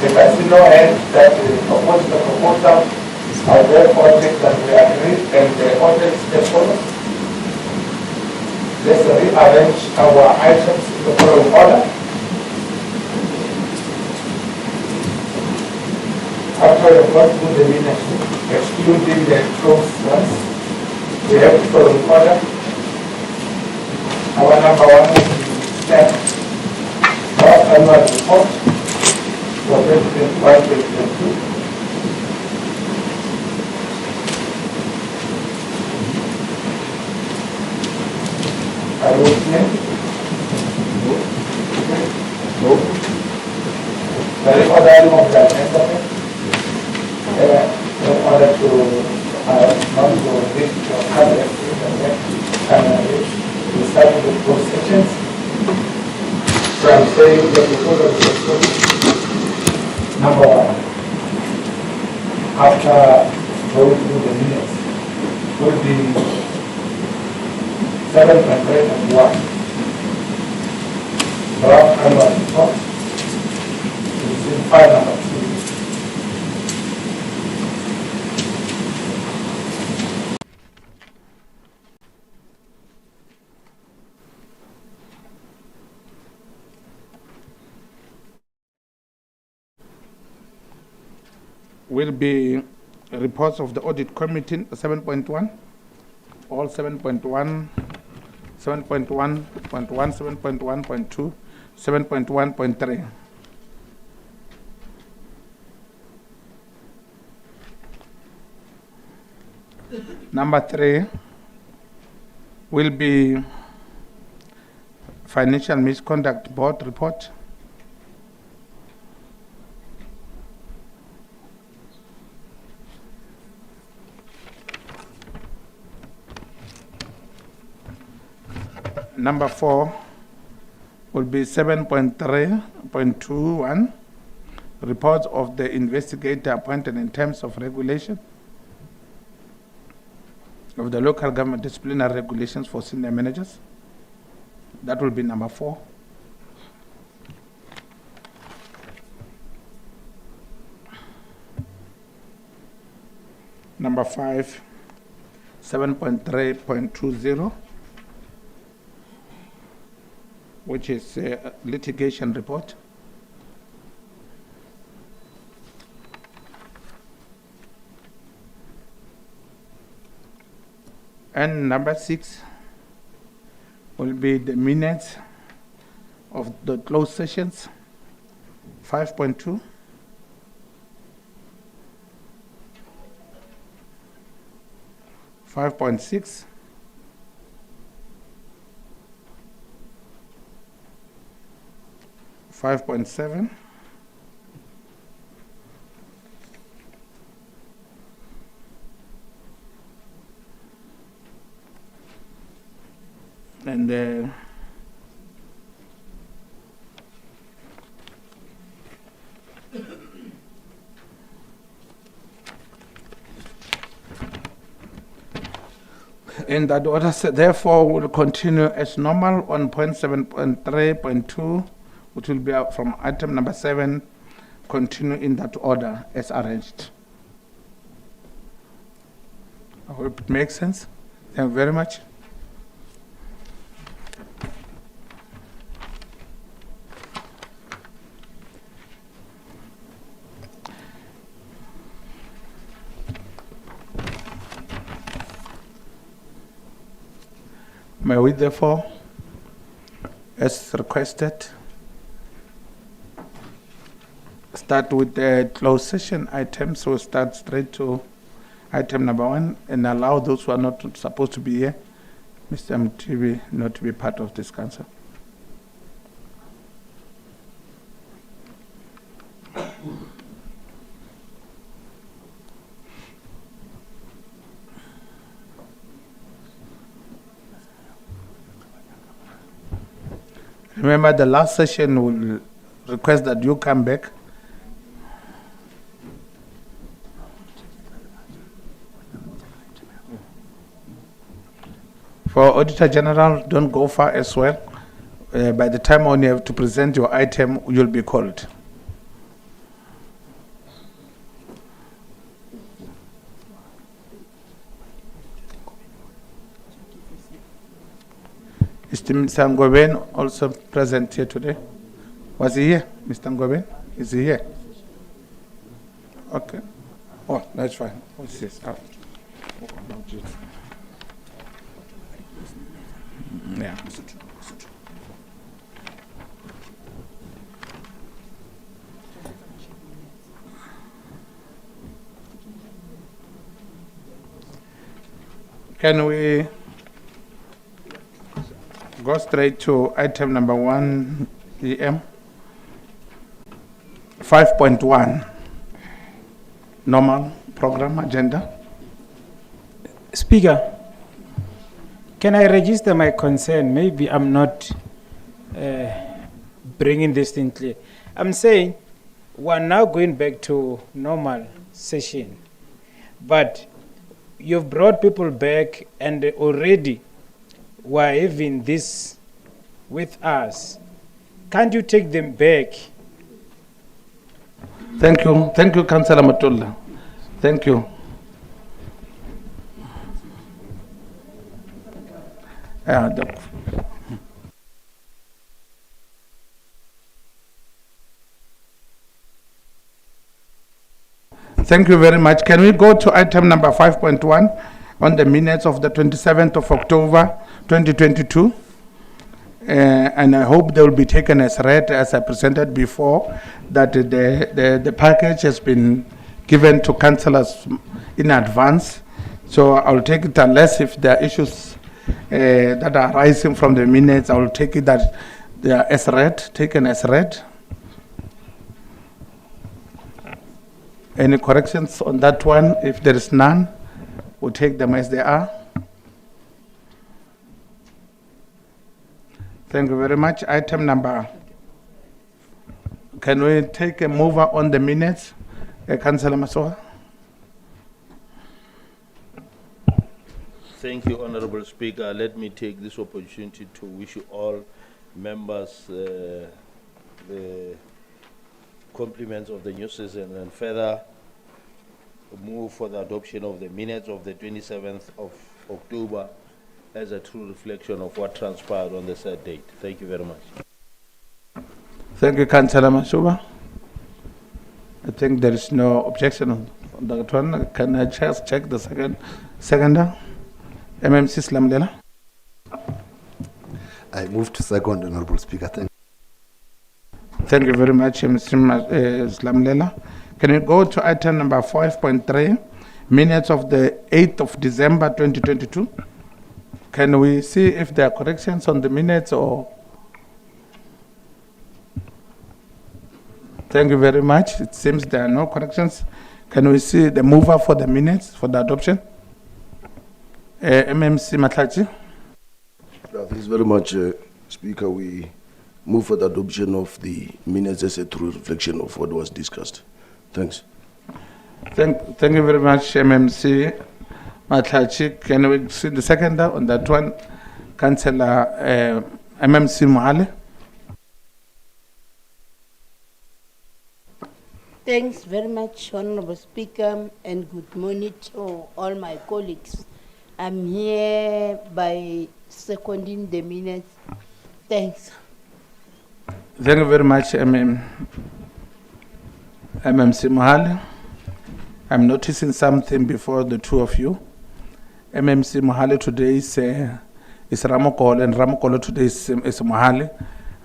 The casino and that the proposal are therefore things that we agree and the order is as follows. Let's rearrange our items in the following order. After the first do the minutes, excluding the closed ones, we have the following order. Our number one is the draft annual report for 2021-2022. Are you listening? No. Very other item of the agenda, in order to not to reach your target, we start with both sections. So I'm saying that the order is number one. After going through the minutes, will be 7.1 draft annual report is in file number 2. Will be reports of the audit committee 7.1, all 7.1. 7.1.1, 7.1.2, 7.1.3. Number 3 will be Financial Misconduct Board report. Number 4 will be 7.3.21, reports of the investigator appointed in terms of regulation of the local government disciplinary regulations for senior managers. That will be number 4. Number 5, 7.3.20. which is a litigation report. And number 6 will be the minutes of the closed sessions, 5.2. 5.6. 5.7, and in that order, therefore, will continue as normal on point 7.3.2. which will be from item number 7, continue in that order as arranged. I hope it makes sense. Thank you very much. May we therefore, as requested, start with the closed session items. So we'll start straight to item number 1 and allow those who are not supposed to be here, Mr. Mtibi, not to be part of this council. Remember, the last session will request that you come back. For Auditor General, don't go far as well. By the time when you have to present your item, you'll be called. Mr. Ngoben also present here today. Was he here, Mr. Ngoben? Is he here? Okay. Oh, that's fine. What's this? Oh. Yeah. Can we go straight to item number 1 EM? 5.1, normal program agenda. Speaker, can I register my concern? Maybe I'm not bringing this thing clear. I'm saying we're now going back to normal session, but you've brought people back and already were having this with us. Can't you take them back? Thank you, Councillor Matola. Thank you. Thank you very much. Can we go to item number 5.1 on the minutes of the 27th of October 2022? And I hope they will be taken as read, as I presented before, that the package has been given to councillors in advance. So I will take it, unless if there are issues that are arising from the minutes, I will take it that they are as read, taken as read. Any corrections on that one? If there is none, we'll take them as they are. Thank you very much. Item number, can we take a mover on the minutes? Councillor Masoha. Thank you, Honorable Speaker. Let me take this opportunity to wish you all members the compliments of the new season and further move for the adoption of the minutes of the 27th of October as a true reflection of what transpired on the said date. Thank you very much. Thank you, Councillor Mashuba. I think there is no objection on that one. Can I just check the seconder? MMC Slamlela. I move to second, Honorable Speaker. Thank you very much, Mr. Slamlela. Can you go to item number 5.3, minutes of the 8th of December 2022? Can we see if there are corrections on the minutes or? Thank you very much. It seems there are no corrections. Can we see the mover for the minutes for the adoption? MMC Matlachi. Thanks very much, Speaker. We move for the adoption of the minutes as a true reflection of what was discussed. Thanks. Thank you very much, MMC Matlachi. Can we see the seconder on that one? Councillor MMC Mohale. Thanks very much, Honorable Speaker, and good morning to all my colleagues. I'm here by seconding the minutes. Thanks. Thank you very much, MMC Mohale. I'm noticing something before the two of you. MMC Mohale today is Ramokolo, and Ramokolo today is Mohale.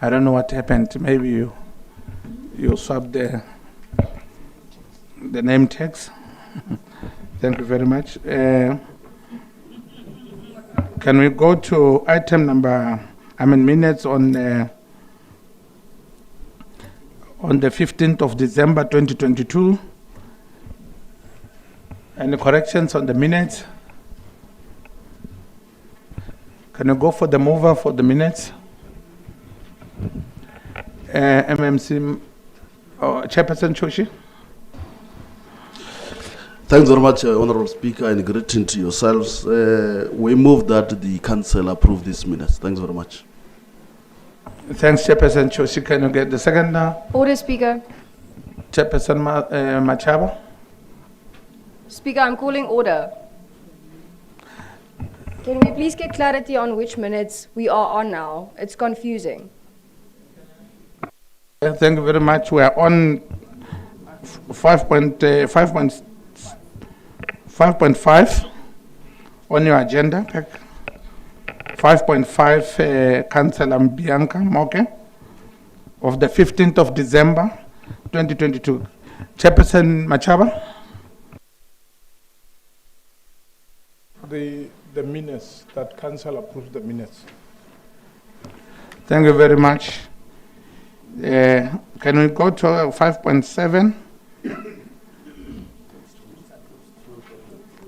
I don't know what happened. Maybe you swapped the name tags. Thank you very much. Can we go to item number, minutes on the 15th of December 2022? Any corrections on the minutes? Can you go for the mover for the minutes? MMC Chairperson Choshi. Thanks very much, Honorable Speaker, and greeting to yourselves. We move that the Council approve these minutes. Thanks very much. Thanks, Chairperson Choshi. Can you get the second now? Order, Speaker. Chairperson Machaba. Speaker, I'm calling order. Can we please get clarity on which minutes we are on now? It's confusing. Thank you very much. We are on 5.5 on your agenda. 5.5, Councillor Bianca Moke of the 15th of December, 2022. Chairperson Machaba. The minutes, that council approved the minutes. Thank you very much. Can we go to 5.7?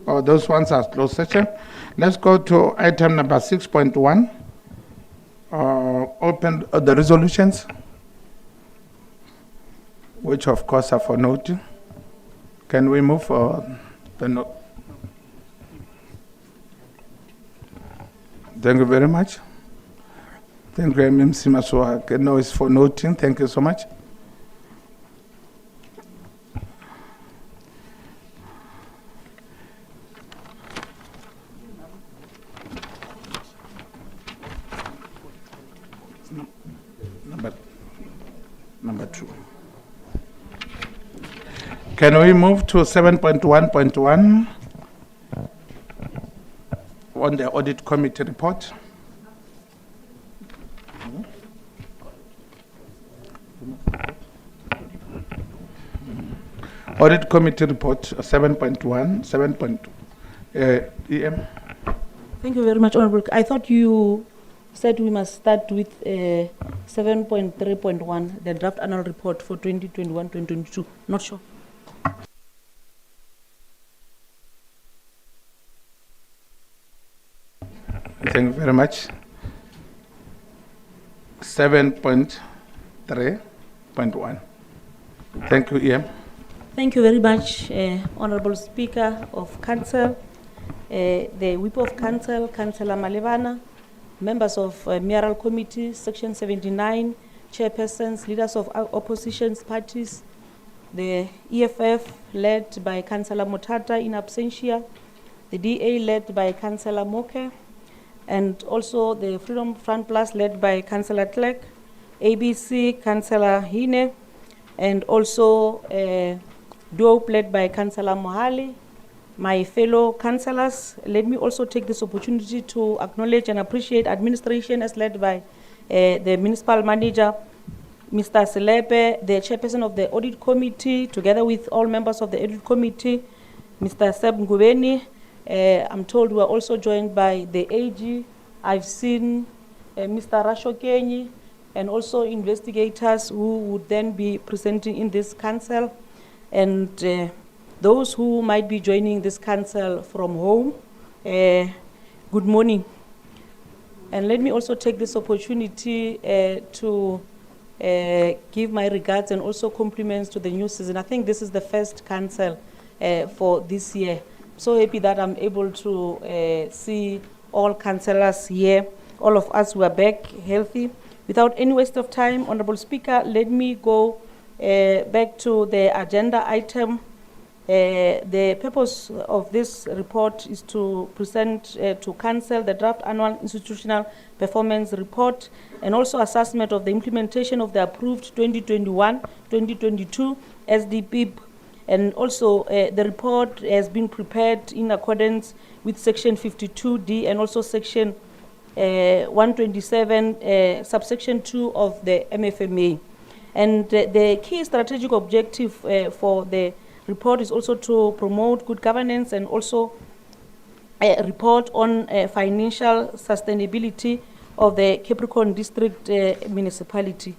Oh, those ones are closed session. Let's go to item number 6.1. Open the resolutions, which of course are for noting. Can we move for the note? Thank you very much. Thank you, MMC Maswa. No, it's for noting. Thank you so much. Number 2. Can we move to 7.1.1 on the audit committee report? Audit committee report 7.1, 7.2. EM. Thank you very much, Honorable. I thought you said we must start with 7.3.1, the draft annual report for 2021-2022. Not sure. Thank you very much. 7.3.1. Thank you, EM. Thank you very much, Honorable Speaker of Council, the Whip of Council, Councillor Malevana, members of Mayoral Committee, Section 79, chairpersons, leaders of opposition parties, the EFF led by Councillor Motata in absentia, the DA led by Councillor Moke, and also the Freedom Front Plus led by Councillor Clerk, ABC, Councillor Hine, and also DOPE led by Councillor Mohali. My fellow councillors, let me also take this opportunity to acknowledge and appreciate administration as led by the municipal manager, Mr. Selepe, the chairperson of the audit committee, together with all members of the audit committee, Mr. Seb Ngubeni. I'm told we are also joined by the AG. I've seen Mr. Rasho Kenyi, and also investigators who would then be presenting in this council, and those who might be joining this council from home. Good morning. And let me also take this opportunity to give my regards and also compliments to the new season. I think this is the first council for this year. So happy that I'm able to see all councillors here. All of us were back healthy. Without any waste of time, Honorable Speaker, let me go back to the agenda item. The purpose of this report is to present to Council the draft annual institutional performance report and also assessment of the implementation of the approved 2021-2022 SDP. And also the report has been prepared in accordance with Section 52D and also Section 127, subsection 2 of the MFMA. And the key strategic objective for the report is also to promote good governance and also report on financial sustainability of the Capricorn District municipality.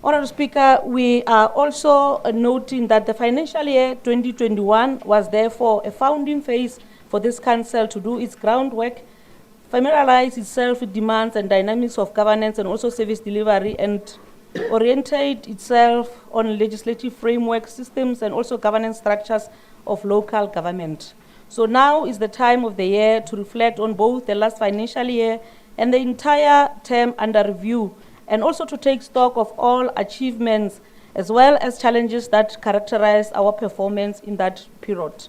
Honorable Speaker, we are also noting that the financial year 2021 was therefore a founding phase for this council to do its groundwork, familiarize itself with demands and dynamics of governance and also service delivery, and orientate itself on legislative framework systems and also governance structures of local government. So now is the time of the year to reflect on both the last financial year and the entire term under review, and also to take stock of all achievements as well as challenges that characterize our performance in that period.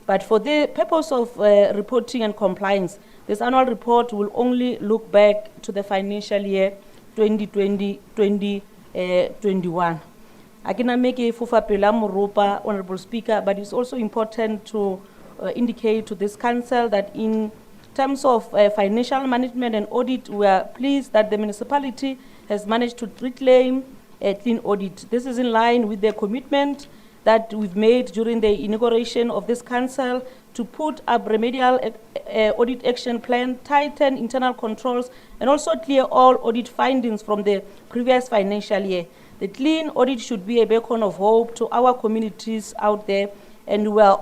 But for the purpose of reporting and compliance, This annual report will only look back to the financial year 2020-2021. I cannot make a fufa pela moropa, Honorable Speaker, but it's also important to indicate to this council that in terms of financial management and audit, we are pleased that the municipality has managed to reclaim a clean audit. This is in line with the commitment that we've made during the inauguration of this council to put up remedial audit action plan, tighten internal controls, and also clear all audit findings from the previous financial year. The clean audit should be a beacon of hope to our communities out there, and we are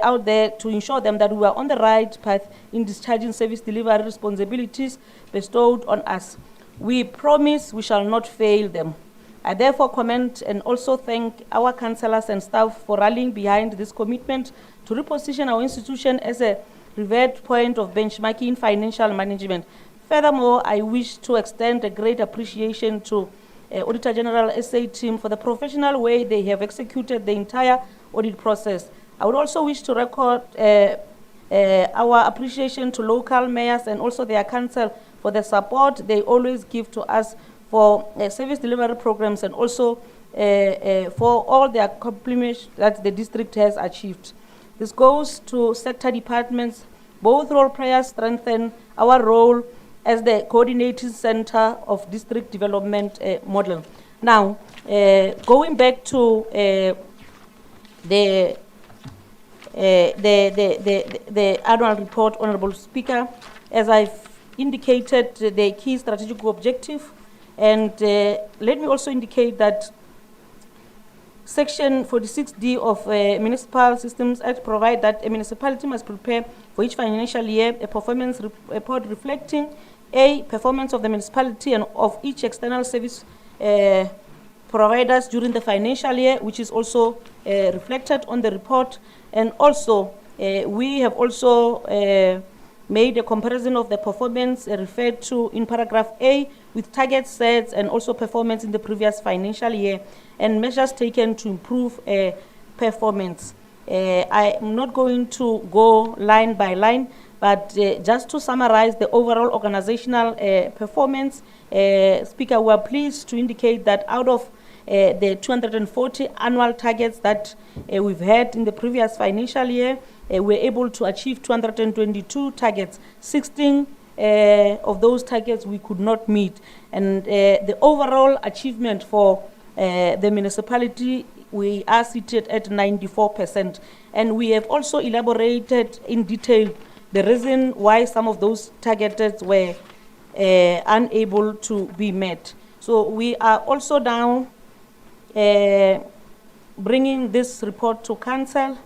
out there to ensure them that we are on the right path in discharging service delivery responsibilities bestowed on us. We promise we shall not fail them. I therefore commend and also thank our councillors and staff for rallying behind this commitment to reposition our institution as a revered point of benchmarking in financial management. Furthermore, I wish to extend a great appreciation to Auditor General SA team for the professional way they have executed the entire audit process. I would also wish to record our appreciation to local mayors and also their council for the support they always give to us for service delivery programs and also for all the accomplishments that the district has achieved. This goes to sector departments. Both role players strengthen our role as the coordinating center of district development model. Now, going back to the annual report, Honorable Speaker, as I've indicated the key strategic objective, and let me also indicate that Section 46D of Municipal Systems Act provide that a municipality must prepare for each financial year a performance report reflecting performance of the municipality and of each external service providers during the financial year, which is also reflected on the report. And also, we have also made a comparison of the performance referred to in paragraph A with target sets and also performance in the previous financial year and measures taken to improve performance. I am not going to go line by line, but just to summarize the overall organizational performance, Speaker, we are pleased to indicate that out of the 240 annual targets that we've had in the previous financial year, we're able to achieve 222 targets. 16 of those targets we could not meet. And the overall achievement for the municipality, we are seated at 94%. And we have also elaborated in detail the reason why some of those targets were unable to be met. So we are also now bringing this report to council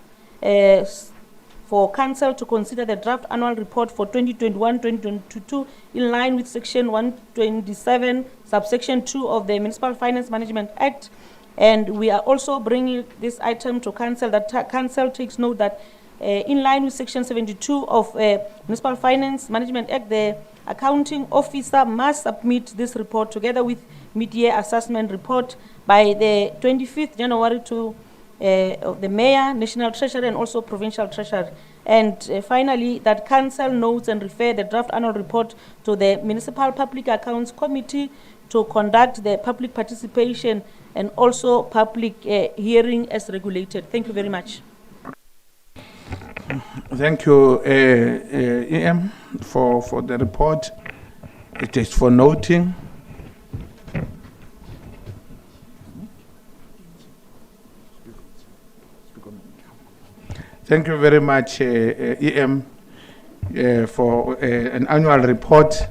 for council to consider the draft annual report for 2021-2022 in line with section 127 subsection 2 of the Municipal Finance Management Act. And we are also bringing this item to council that council takes note that in line with section 72 of Municipal Finance Management Act, the accounting officer must submit this report together with mid-year assessment report by the 25th January to the Mayor, National Treasurer, and also Provincial Treasurer. And finally, that council notes and refer the draft annual report to the Municipal Public Accounts Committee to conduct the public participation and also public hearing as regulated. Thank you very much. Thank you, EM, for the report. It is for noting. Thank you very much, EM, for an annual report.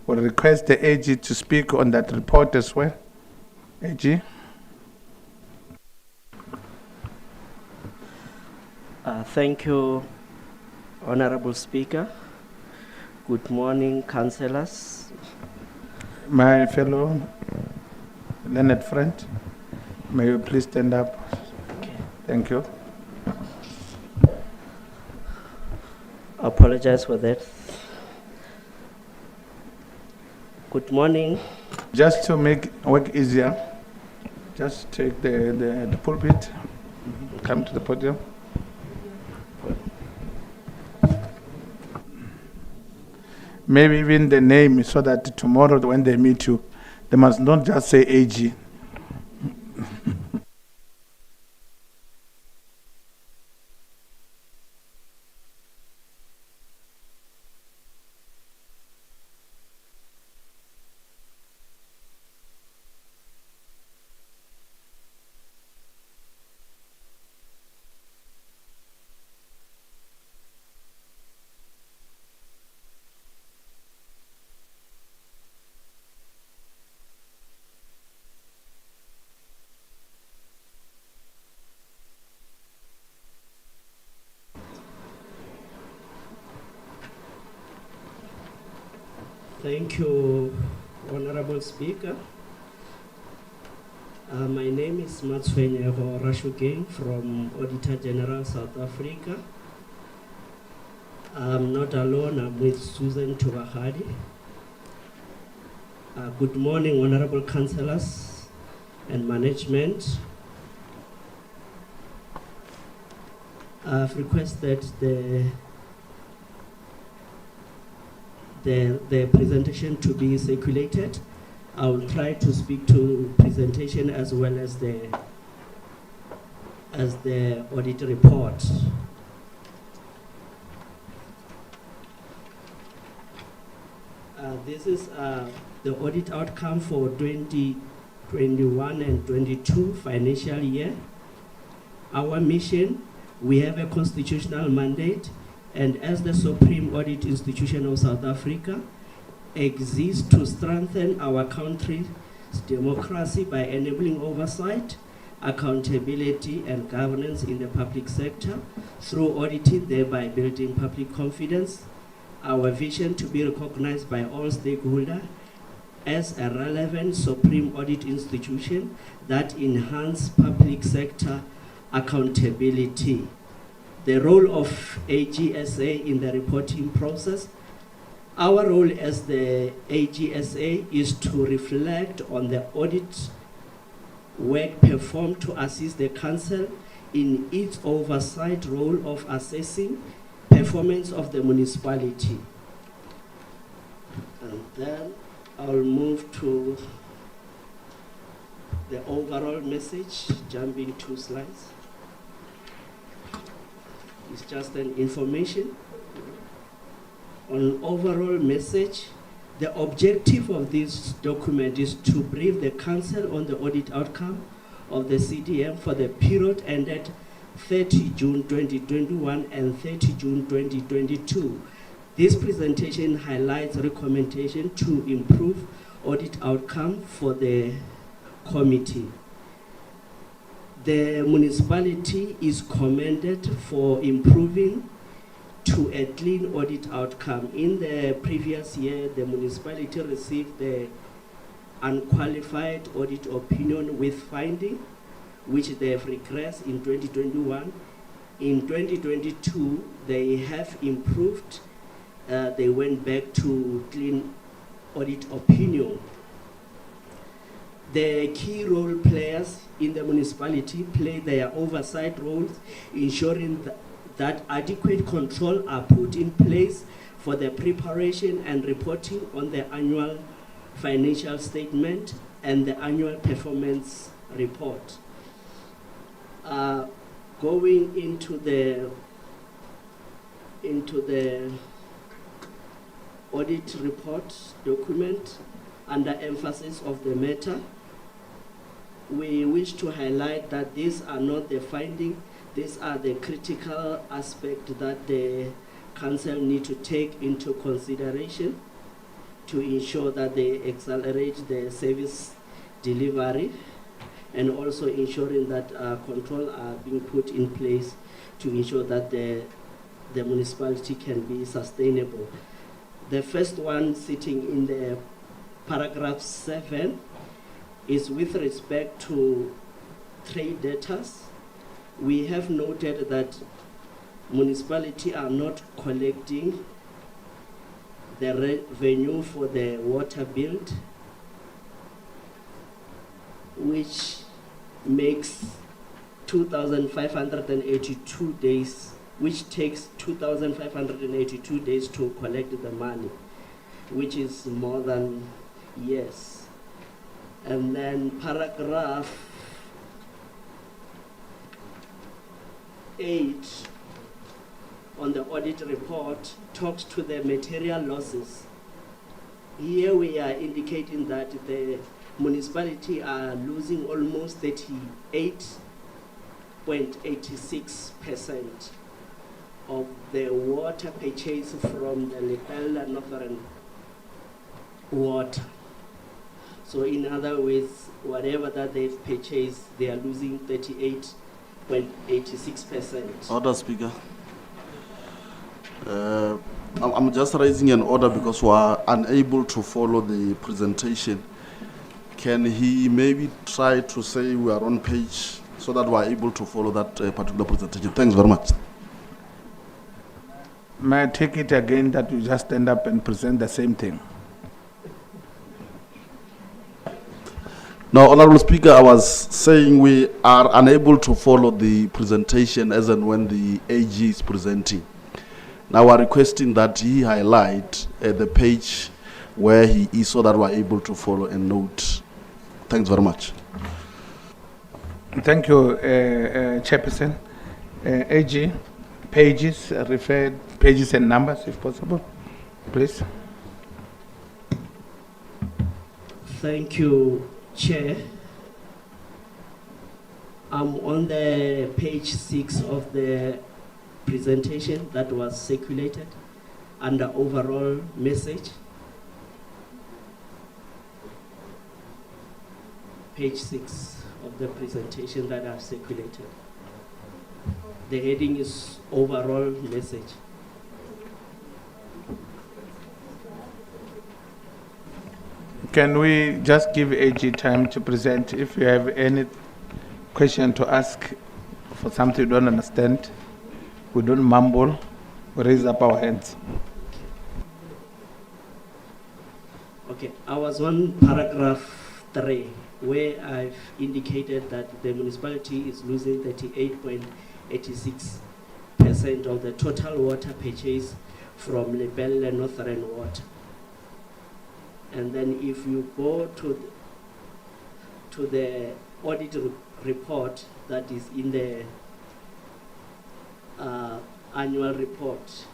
We'll request the AG to speak on that report as well. AG. Thank you, Honorable Speaker. Good morning, councillors. My fellow Leonard friend, may you please stand up? Okay. Thank you. I apologize for that. Good morning. Just to make work easier, just take the pulpit, come to the podium. maybe even the name, so that tomorrow when they meet you, they must not just say AG. Thank you, Honorable Speaker. My name is Matshwenyeho Rashugeng from Auditor General South Africa. I'm not alone, I'm with Susan Tubahadi. Good morning, Honorable Councillors and Management. I've requested the presentation to be circulated. I will try to speak to presentation as well as the audit report. This is the audit outcome for 2021 and 22 financial year. Our mission, we have a constitutional mandate, and as the Supreme Audit Institution of South Africa, exists to strengthen our country's democracy by enabling oversight, accountability, and governance in the public sector through auditing, thereby building public confidence. Our vision to be recognized by all stakeholders as a relevant Supreme Audit Institution that enhance public sector accountability. The role of AGSA in the reporting process. Our role as the AGSA is to reflect on the audit work performed to assist the Council in its oversight role of assessing performance of the municipality. And then I'll move to the overall message, jumping 2 slides. It's just an information. On overall message, the objective of this document is to brief the Council on the audit outcome of the CDM for the period ended 30 June 2021 and 30 June 2022. This presentation highlights recommendation to improve audit outcome for the committee. The municipality is commended for improving to a clean audit outcome. In the previous year, the municipality received the unqualified audit opinion with finding, which they have regressed in 2021. In 2022, they have improved. They went back to clean audit opinion. The key role players in the municipality play their oversight roles, ensuring that adequate control are put in place for the preparation and reporting on the annual financial statement and the annual performance report. Going into the audit report document, under emphasis of the matter, we wish to highlight that these are not the findings, these are the critical aspects that the Council need to take into consideration to ensure that they accelerate the service delivery, and also ensuring that control are being put in place to ensure that the municipality can be sustainable. The first one, sitting in the paragraph 7, is with respect to trade debtors. We have noted that municipalities are not collecting the revenue for the water bill, which makes 2,582 days, which takes 2,582 days to collect the money. which is more than yes. And then paragraph 8 on the audit report talks to the material losses. Here we are indicating that the municipality are losing almost 38.86% of the water purchase from the Lepella Northern Water. So in other words, whatever that they've purchased, they are losing 38.86%. Order, Speaker. I'm just raising an order because we are unable to follow the presentation. Can he maybe try to say we are on page so that we are able to follow that particular presentation? Thanks very much. May I take it again that you just stand up and present the same thing? No, Honorable Speaker, I was saying we are unable to follow the presentation as and when the AG is presenting. Now we are requesting that he highlight the page where he is so that we are able to follow and note. Thanks very much. Thank you, Chairperson. AG, pages, referred pages and numbers if possible, please. Thank you, Chair. I'm on the page 6 of the presentation that was circulated under overall message. Page 6 of the presentation that I've circulated. The heading is overall message. Can we just give AG time to present? If you have any question to ask for something you don't understand, we don't mumble, we raise up our hands. Okay, I was on paragraph 3 where I've indicated that the municipality is losing 38.86% of the total water purchase from Lepella Northern Water. And then if you go to the audit report that is in the annual report,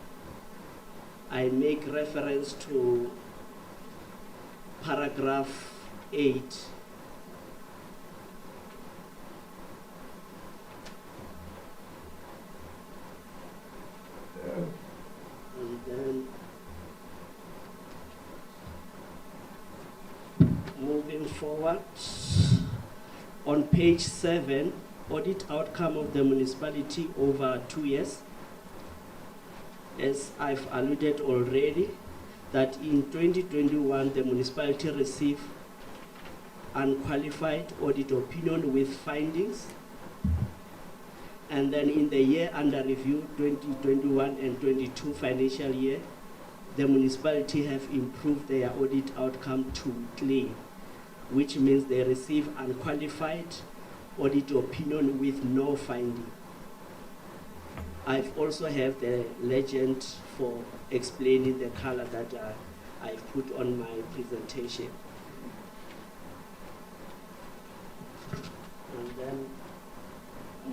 I make reference to paragraph 8. And then moving forward, on page 7, audit outcome of the municipality over 2 years. As I've alluded already, that in 2021, the municipality received unqualified audit opinion with findings. And then in the year under review, 2021 and 22 financial year, the municipality have improved their audit outcome to clean, which means they receive unqualified audit opinion with no finding. I've also have the legend for explaining the color that I put on my presentation. And then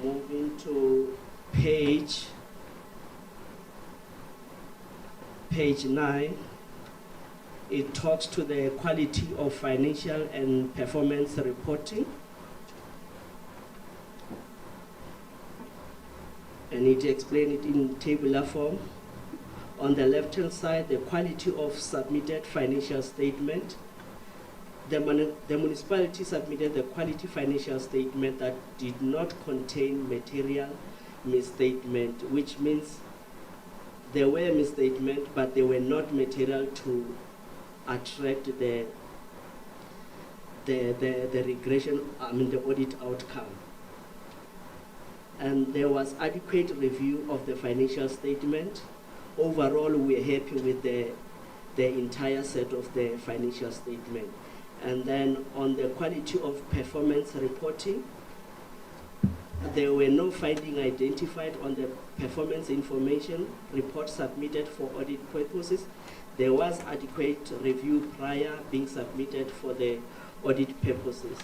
moving to page 9, it talks to the quality of financial and performance reporting. And it explains it in tabular form. On the left-hand side, the quality of submitted financial statement. The municipality submitted the quality financial statement that did not contain material misstatement, which means there were misstatements, but they were not material to attract the regression, the audit outcome. And there was adequate review of the financial statement. Overall, we're happy with the entire set of the financial statement. And then on the quality of performance reporting, There were no findings identified on the performance information report submitted for audit purposes. There was adequate review prior being submitted for the audit purposes.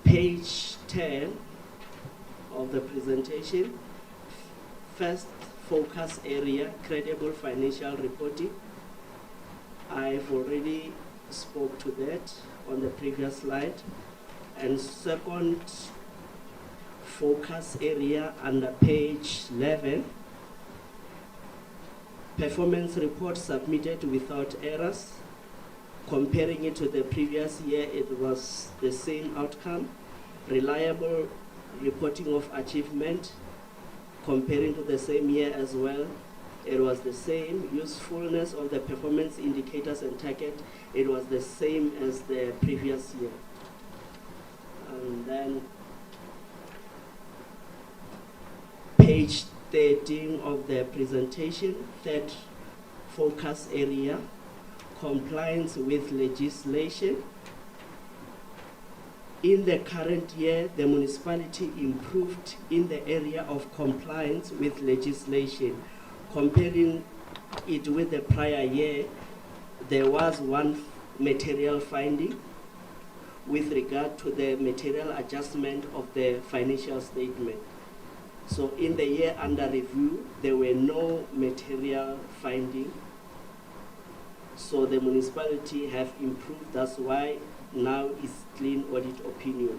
Page 10 of the presentation, first focus area, credible financial reporting. I've already spoke to that on the previous slide. And second focus area under page 11, performance report submitted without errors. Comparing it to the previous year, it was the same outcome. Reliable reporting of achievement, comparing to the same year as well, it was the same. Usefulness of the performance indicators and target, it was the same as the previous year. And then page 13 of the presentation, third focus area, compliance with legislation. In the current year, the municipality improved in the area of compliance with legislation. Comparing it with the prior year, there was one material finding with regard to the material adjustment of the financial statement. So in the year under review, there were no material finding. So the municipality have improved, that's why now is clean audit opinion.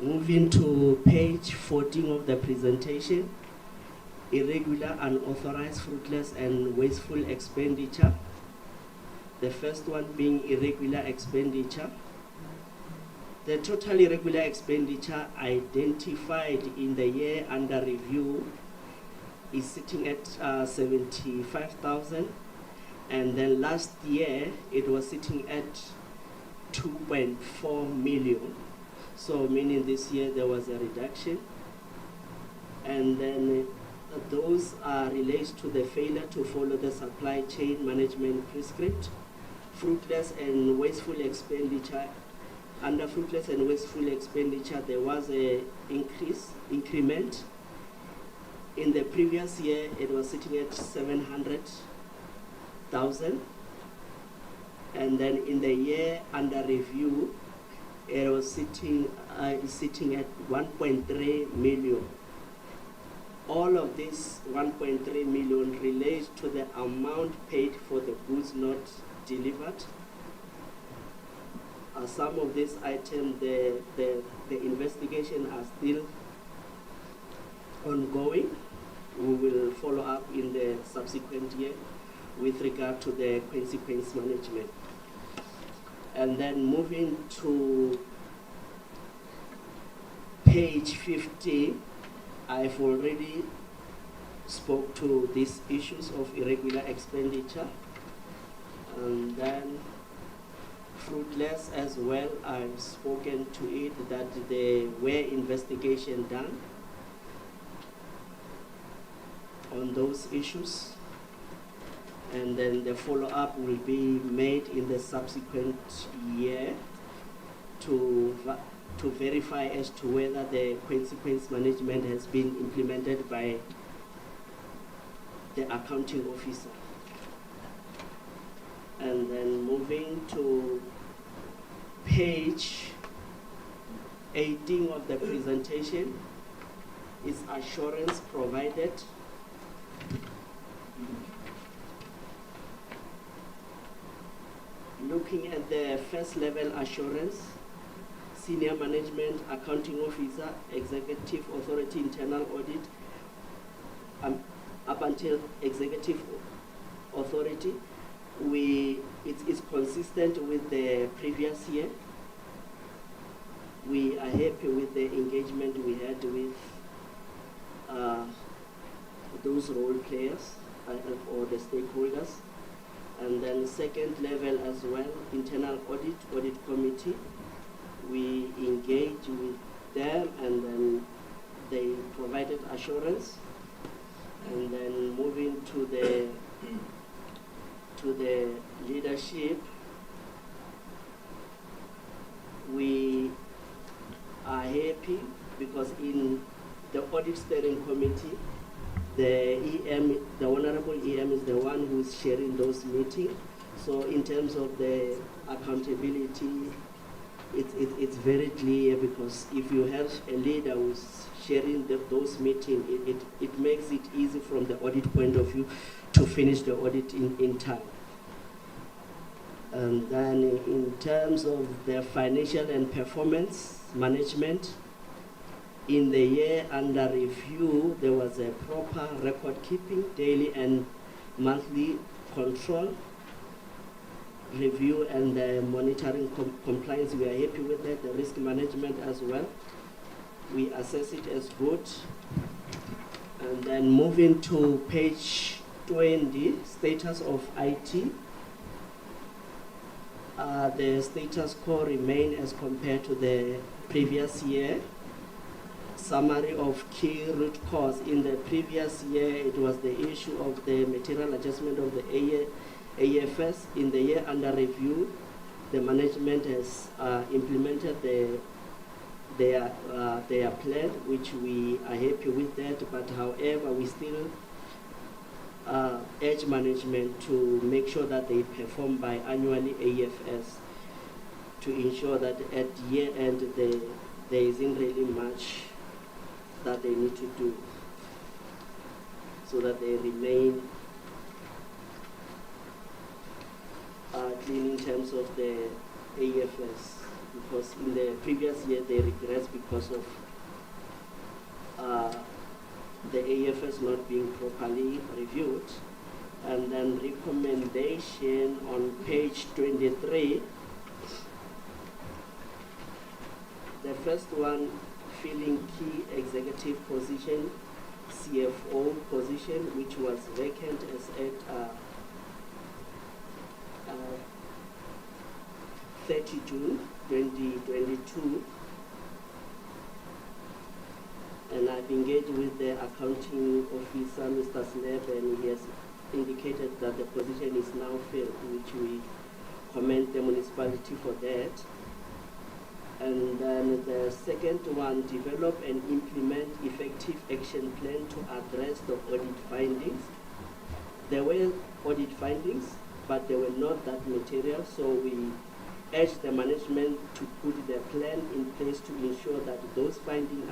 Moving to page 14 of the presentation, irregular, unauthorized, fruitless, and wasteful expenditure. The first one being irregular expenditure. The total irregular expenditure identified in the year under review is sitting at 75,000, and then last year it was sitting at 2.4 million. So meaning this year there was a reduction, and then those are related to the failure to follow the supply chain management prescript. Fruitless and wasteful expenditure. Under fruitless and wasteful expenditure, there was a increment. In the previous year, it was sitting at 700,000. And then in the year under review, it was sitting at 1.3 million. All of this 1.3 million relates to the amount paid for the goods not delivered. Some of these items, the investigation are still ongoing. We will follow up in the subsequent year with regard to the consequence management. And then moving to page 50, I've already spoke to these issues of irregular expenditure. And then fruitless as well, I've spoken to it that there were investigation done on those issues, and then the follow-up will be made in the subsequent year to verify as to whether the consequence management has been implemented by the accounting officer. And then moving to page 18 of the presentation is assurance provided. Looking at the first level assurance, senior management, accounting officer, executive authority, internal audit, up until executive authority, it's consistent with the previous year. We are happy with the engagement we had with those role players or the stakeholders. And then second level as well, internal audit committee. We engage with them, and then they provided assurance. And then moving to the leadership, we are happy because in the audit steering committee, the Honorable EM is the one who's chairing those meetings. So in terms of the accountability, it's very clear, because if you have a leader who's sharing those meetings, it makes it easy from the audit point of view to finish the audit in time. And then in terms of the financial and performance management, in the year under review, there was a proper record keeping, daily and monthly control, review and monitoring compliance. We are happy with that. The risk management as well, we assess it as good. And then moving to page 20, status of IT. The status quo remain as compared to the previous year. Summary of key root cause. In the previous year, it was the issue of the material adjustment of the AFS. In the year under review, the management has implemented their plan, which we are happy with that. But however, we still urge management to make sure that they perform biannually AFS, to ensure that at year end there isn't really much that they need to do, so that they remain clean in terms of the AFS, because in the previous year they regressed because of the AFS not being properly reviewed. And then recommendation on page 23, the first one, filling key executive position, CFO position, which was vacant as at 30 June 2022. And I've engaged with the accounting officer, Mr. Snap, and he has indicated that the position is now filled, which we commend the municipality for that. And then the second one, develop and implement effective action plan to address the audit findings. There were audit findings, but they were not that material, so we urge the management to put the plan in place to ensure that those findings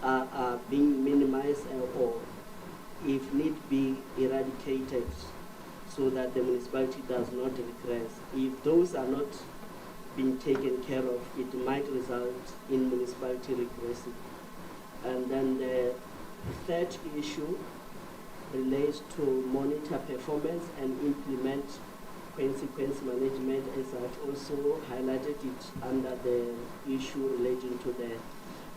are being minimized or, if need be, eradicated, so that the municipality does not regress. If those are not being taken care of, it might result in municipality regressing. And then the third issue relates to monitor performance and implement consequence management, as I've also highlighted it under the issue relating to the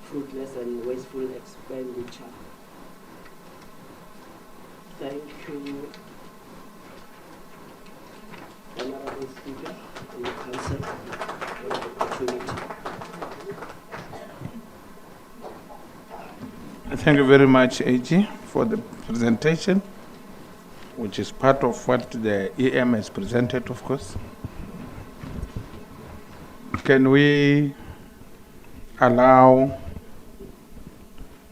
fruitless and wasteful expenditure. Thank you, Honorable Speaker and the Council, for the opportunity. Thank you very much, AG, for the presentation, which is part of what the EM has presented, of course. Can we allow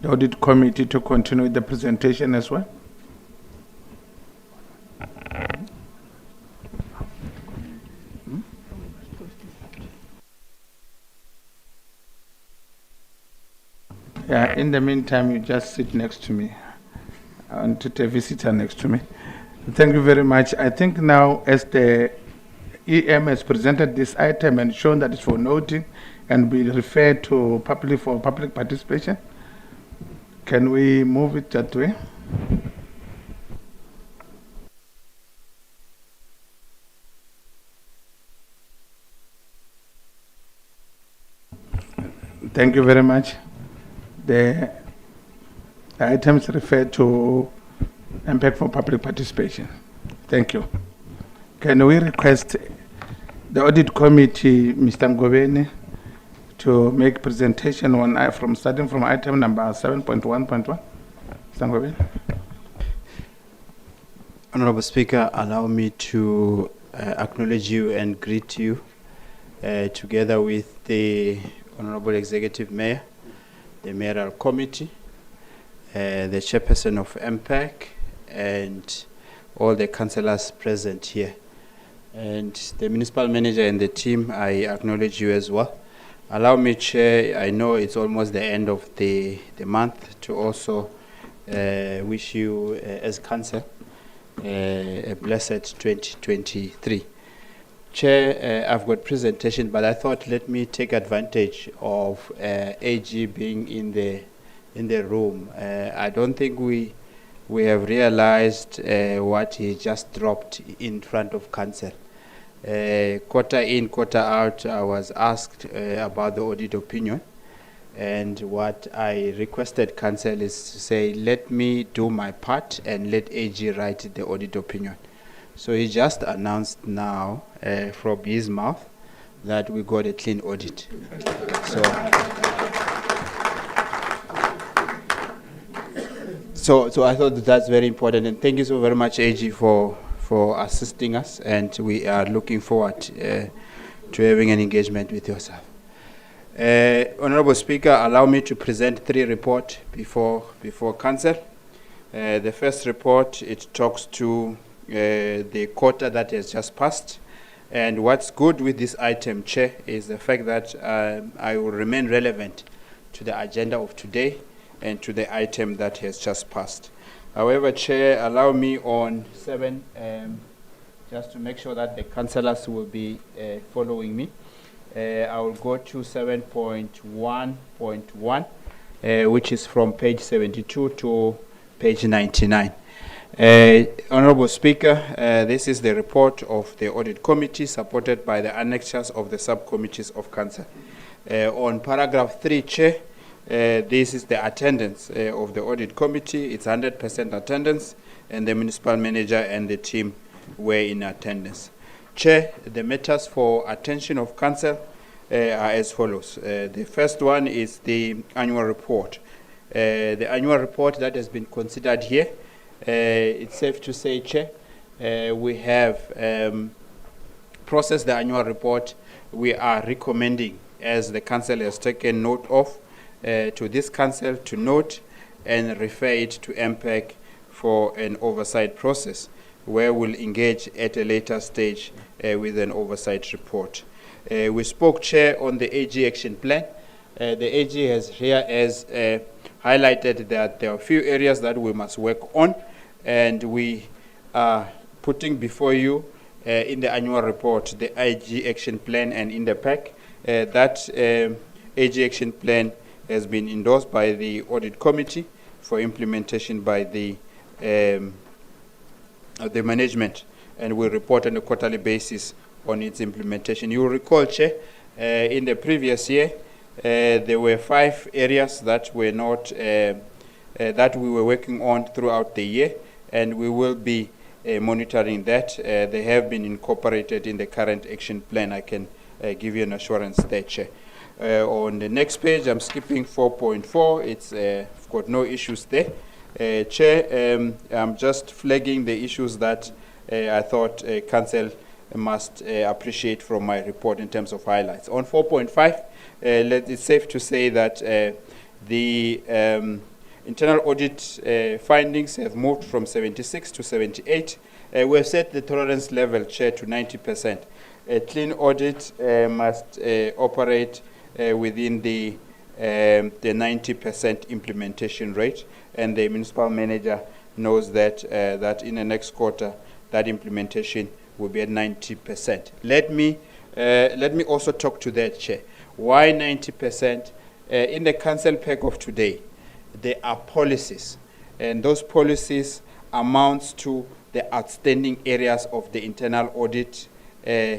the audit committee to continue with the presentation as well? Yeah, in the meantime, you just sit next to me. I want to take a visitor next to me. Thank you very much. I think now, as the EM has presented this item and shown that it's for noting and be referred to public for public participation, can we move it that way? Thank you very much. The items referred to impact for public participation. Thank you. Can we request the audit committee, Mr. Ngobeni, to make presentation on starting from item number 7.1.1? Mr. Ngobeni. Honorable Speaker, allow me to acknowledge you and greet you together with the Honorable Executive Mayor, the Mayoral Committee, the Chairperson of MPAC, and all the councillors present here. And the Municipal Manager and the team, I acknowledge you as well. Allow me, Chair, I know it's almost the end of the month, to also wish you as Council a blessed 2023. Chair, I've got presentation, but I thought let me take advantage of AG being in the room. I don't think we have realized what he just dropped in front of Council. Quarter in, quarter out, I was asked about the audit opinion, and what I requested Council is to say, let me do my part and let AG write the audit opinion. So he just announced now from his mouth that we got a clean audit. So I thought that's very important, and thank you so very much, AG, for assisting us, and we are looking forward to having an engagement with yourself. Honorable Speaker, allow me to present 3 reports before Council. The first report, it talks to the quarter that has just passed, and what's good with this item, Chair, is the fact that I will remain relevant to the agenda of today and to the item that has just passed. However, Chair, allow me on 7, just to make sure that the councillors will be following me. I will go to 7.1.1, which is from page 72 to page 99. Honorable Speaker, this is the report of the Audit Committee supported by the annexures of the subcommittees of Council. On paragraph 3, Chair, this is the attendance of the Audit Committee. It's 100% attendance, and the Municipal Manager and the team were in attendance. Chair, the matters for attention of Council are as follows. The first one is the annual report. The annual report that has been considered here, it's safe to say, Chair, we have processed the annual report. We are recommending, as the Council has taken note of, to this Council to note and refer it to MPAC for an oversight process, where we'll engage at a later stage with an oversight report. We spoke, Chair, on the AG action plan. The AG has highlighted that there are a few areas that we must work on, and we are putting before you in the annual report the AG action plan, and in the pack that AG action plan has been endorsed by the Audit Committee for implementation by the management, and will report on a quarterly basis on its implementation. You will recall, Chair, in the previous year, there were 5 areas that were not that we were working on throughout the year, and we will be monitoring that. They have been incorporated in the current action plan. I can give you an assurance there, Chair. On the next page, I'm skipping 4.4. It's I've got no issues there. Chair, I'm just flagging the issues that I thought Council must appreciate from my report in terms of highlights. On 4.5, it's safe to say that the internal audit findings have moved from 76 to 78. We have set the tolerance level, Chair, to 90%. A clean audit must operate within the 90% implementation rate, and the Municipal Manager knows that that in the next quarter that implementation will be at 90%. Let me also talk to that, Chair. Why 90%? In the Council pack of today, there are policies, and those policies amounts to the outstanding areas of the internal audit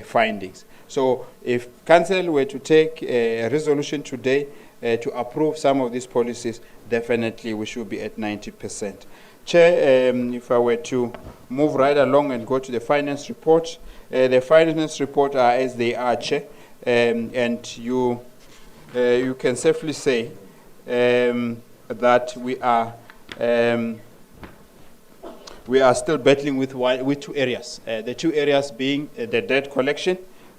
findings. So if Council were to take a resolution today to approve some of these policies, definitely we should be at 90%. Chair, if I were to move right along and go to the finance report, the finance report are as they are, Chair, and you can safely say that we are we are still battling with two areas. The two areas being the debt collection,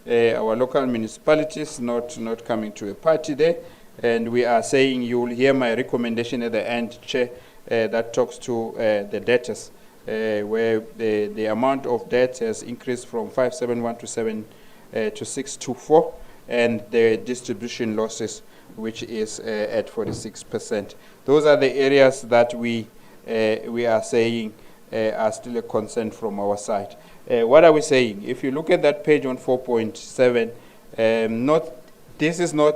our local municipalities not coming to a party there, and we are saying you will hear my recommendation at the end, Chair, that talks to the debtors, where the amount of debt has increased from 571 to 624, and the distribution losses, which is at 46%. Those are the areas that we are saying are still a concern from our side. What are we saying? If you look at that page on 4.7, this is not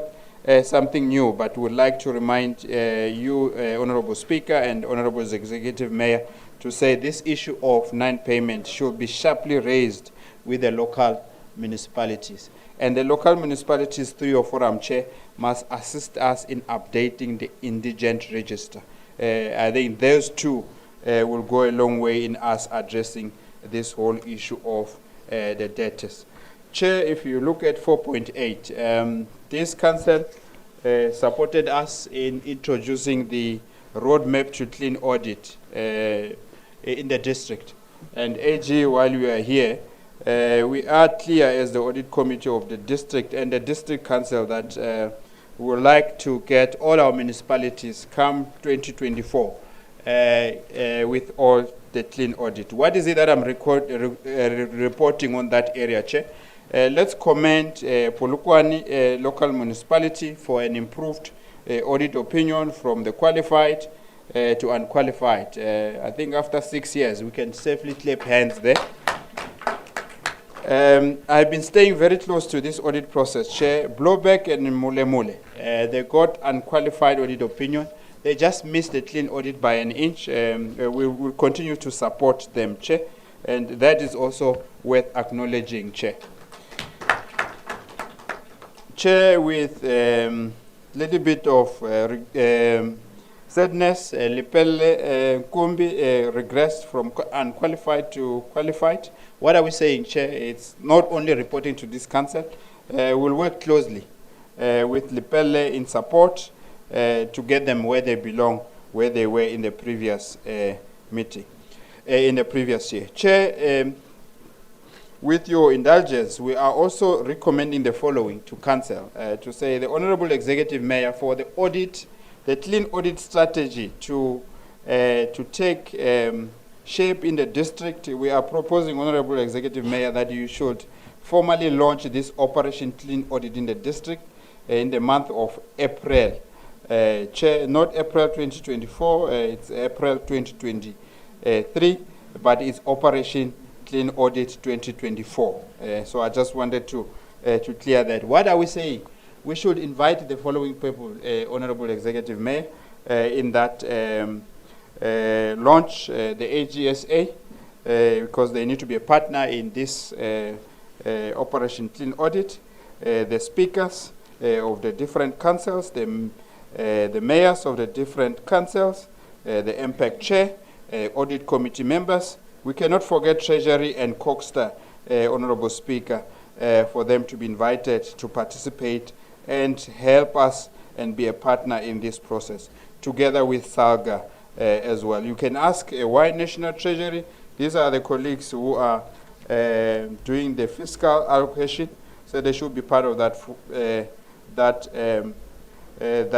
something new, but would like to remind you, Honorable Speaker and Honorable Executive Mayor, to say this issue of non-payment should be sharply raised with the local municipalities. And the local municipalities, through your forum, Chair, must assist us in updating the indigent register. I think those two will go a long way in us addressing this whole issue of the debtors. Chair, if you look at 4.8, this council supported us in introducing the roadmap to clean audit in the district. And AG, while we are here, we are clear as the audit committee of the district and the district council that we would like to get all our municipalities come 2024 with all the clean audit. What is it that I'm reporting on that area, Chair? Let's commend Polokwane local municipality for an improved audit opinion from the qualified to unqualified. I think after 6 years, we can safely clap hands there. I've been staying very close to this audit process, Chair. Blowback and Mule, they got unqualified audit opinion. They just missed the clean audit by an inch. We will continue to support them, Chair, and that is also worth acknowledging, Chair. Chair, with little bit of sadness, Lepelle Kumbi regressed from unqualified to qualified. What are we saying, Chair? It's not only reporting to this council. We'll work closely with Lepelle in support to get them where they belong, where they were in the previous meeting, in the previous year. Chair, with your indulgence, we are also recommending the following to council, to say the Honorable Executive Mayor for the audit, the clean audit strategy to take shape in the district. We are proposing, Honorable Executive Mayor, that you should formally launch this Operation Clean Audit in the district in the month of April. Chair, not April 2024, it's April 2023, but it's Operation Clean Audit 2024. So I just wanted to clear that. What are we saying? We should invite the following people, Honorable Executive Mayor, in that launch the AGSA, because they need to be a partner in this Operation Clean Audit, the speakers of the different councils, the mayors of the different councils, the MPAC chair, audit committee members. We cannot forget Treasury and Coxter, Honorable Speaker, for them to be invited to participate and help us and be a partner in this process, together with SALGA as well. You can ask why National Treasury. These are the colleagues who are doing the fiscal allocation, so they should be part of that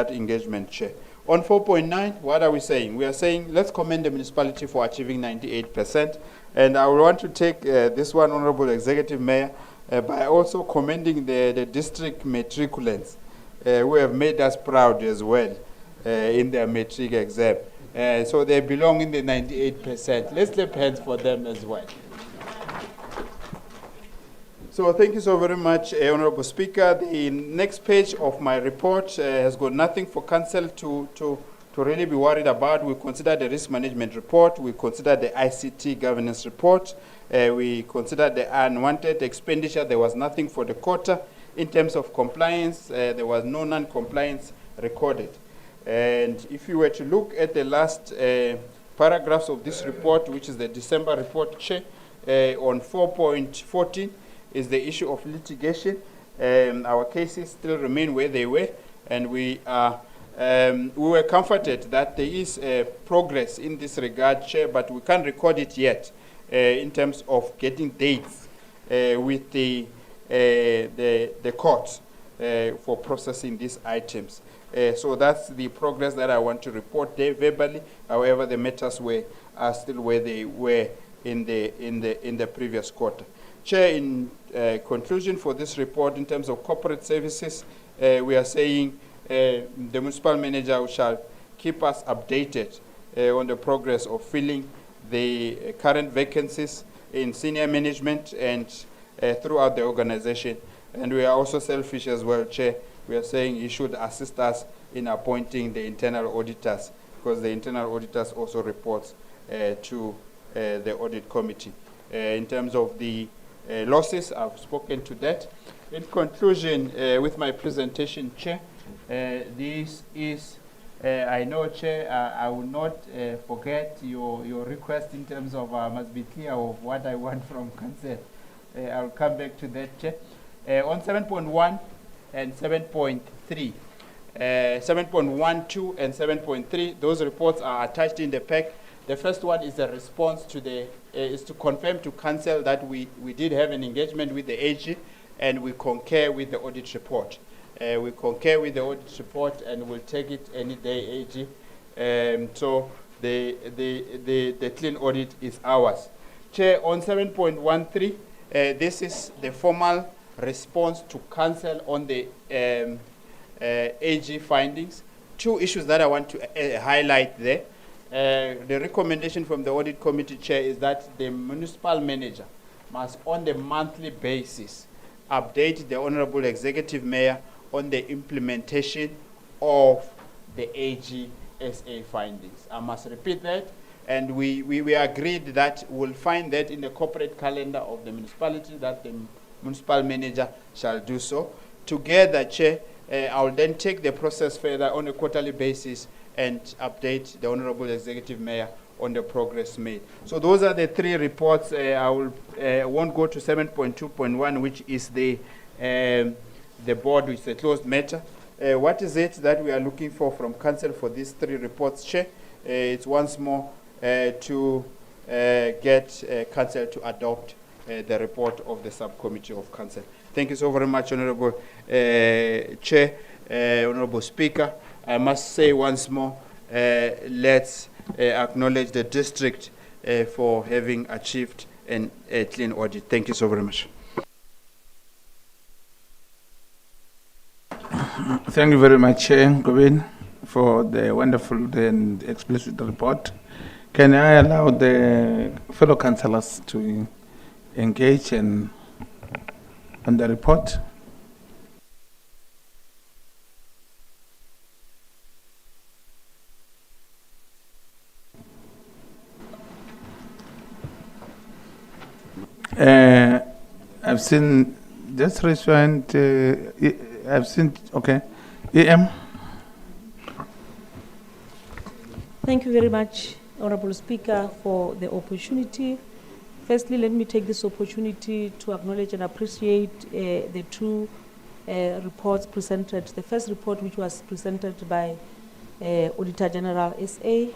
engagement, Chair. On 4.9, what are we saying? We are saying let's commend the municipality for achieving 98%. And I want to take this one, Honorable Executive Mayor, by also commending the district matriculants who have made us proud as well in their matric exam. So they belong in the 98%. Let's clap hands for them as well. So thank you so very much, Honorable Speaker. The next page of my report has got nothing for council to really be worried about. We consider the risk management report. We consider the ICT governance report. We consider the unwanted expenditure. There was nothing for the quarter. In terms of compliance, there was no non-compliance recorded. And if you were to look at the last paragraphs of this report, which is the December report, Chair, on 4.14, is the issue of litigation. Our cases still remain where they were, and we are We were comforted that there is progress in this regard, Chair, but we can't record it yet in terms of getting dates with the court for processing these items. So that's the progress that I want to report there verbally. However, the matters are still where they were in the previous quarter. Chair, in conclusion for this report, in terms of corporate services, we are saying the municipal manager shall keep us updated on the progress of filling the current vacancies in senior management and throughout the organization. And we are also selfish as well, Chair. We are saying he should assist us in appointing the internal auditors, because the internal auditors also reports to the audit committee. In terms of the losses, I've spoken to that. In conclusion, with my presentation, Chair, this is, I know, Chair, I will not forget your request in terms of, I must be clear of what I want from Council. I'll come back to that, Chair. On 7.1 and 7.3, 7.12 and 7.3, those reports are attached in the pack. The first one is a response to the, is to confirm to Council that we did have an engagement with the AG and we concur with the audit report. We concur with the audit report and we'll take it any day, AG. So the clean audit is ours. Chair, on 7.13, this is the formal response to Council on the AG findings. Two issues that I want to highlight there. The recommendation from the audit committee, Chair, is that the municipal manager must on the monthly basis update the Honorable Executive Mayor on the implementation of the AG SA findings. I must repeat that, and we agreed that we'll find that in the corporate calendar of the municipality that the municipal manager shall do so. Together, Chair, I will then take the process further on a quarterly basis and update the Honorable Executive Mayor on the progress made. So those are the three reports. I won't go to 7.2.1, which is the board, which is a closed matter. What is it that we are looking for from Council for these three reports, Chair? It's once more to get Council to adopt the report of the subcommittee of Council. Thank you so very much, Honorable Chair, Honorable Speaker. I must say once more, let's acknowledge the district for having achieved a clean audit. Thank you so very much. Thank you very much, Chair Ngobeni, for the wonderful and explicit report. Can I allow the fellow councillors to engage on the report? I've seen, just raise your hand, I've seen, okay. EM. Thank you very much, Honorable Speaker, for the opportunity. Firstly, let me take this opportunity to acknowledge and appreciate the two reports presented. The first report, which was presented by Auditor General SA,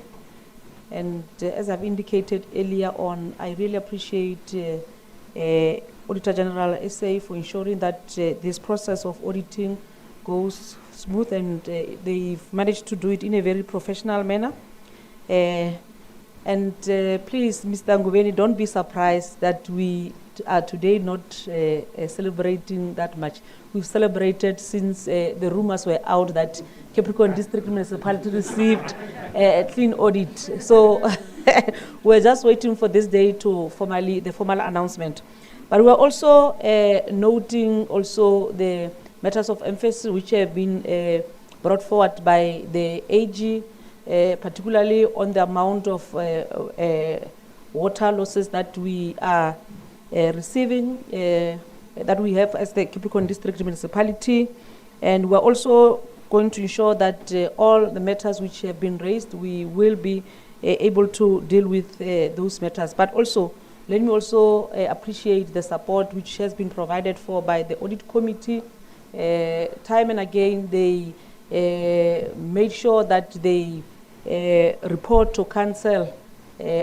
and as I've indicated earlier on, I really appreciate Auditor General SA for ensuring that this process of auditing goes smooth, and they've managed to do it in a very professional manner. And please, Mr. Ngobeni, don't be surprised that we are today not celebrating that much. We've celebrated since the rumors were out that Capricorn District Municipality received a clean audit. So we're just waiting for this day to the formal announcement. But we're also noting also the matters of emphasis which have been brought forward by the AG, particularly on the amount of water losses that we are receiving, that we have as the Capricorn District Municipality. And we're also going to ensure that all the matters which have been raised, we will be able to deal with those matters. But also, let me also appreciate the support which has been provided for by the audit committee. Time and again, they made sure that they report to council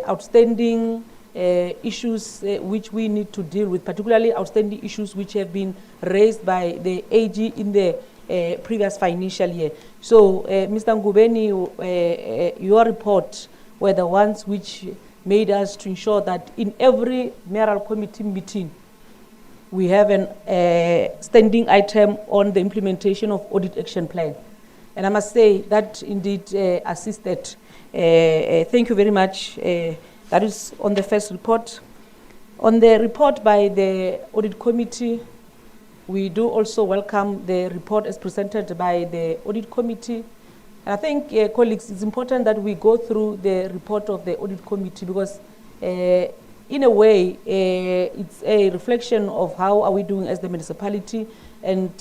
outstanding issues which we need to deal with, particularly outstanding issues which have been raised by the AG in the previous financial year. So, Mr. Ngubeni, your report were the ones which made us to ensure that in every mayoral committee meeting, we have a standing item on the implementation of audit action plan. And I must say that indeed assisted. Thank you very much. That is on the first report. On the report by the audit committee, we do also welcome the report as presented by the audit committee. And I think, colleagues, it's important that we go through the report of the audit committee because in a way, it's a reflection of how are we doing as the municipality and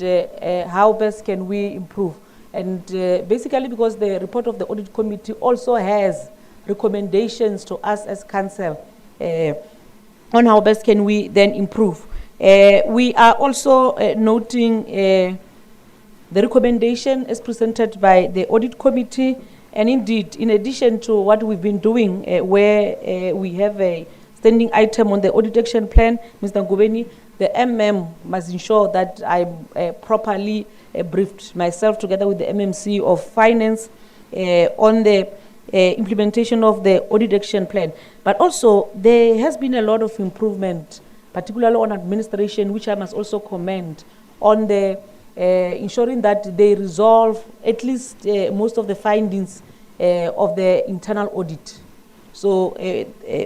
how best can we improve. And basically because the report of the audit committee also has recommendations to us as council on how best can we then improve. We are also noting the recommendation as presented by the audit committee, and indeed, in addition to what we've been doing, where we have a standing item on the audit action plan, Mr. Ngubeni, the MM must ensure that I'm properly briefed myself together with the MMC of Finance on the implementation of the audit action plan. But also, there has been a lot of improvement, particularly on administration, which I must also commend on the ensuring that they resolve at least most of the findings of the internal audit. So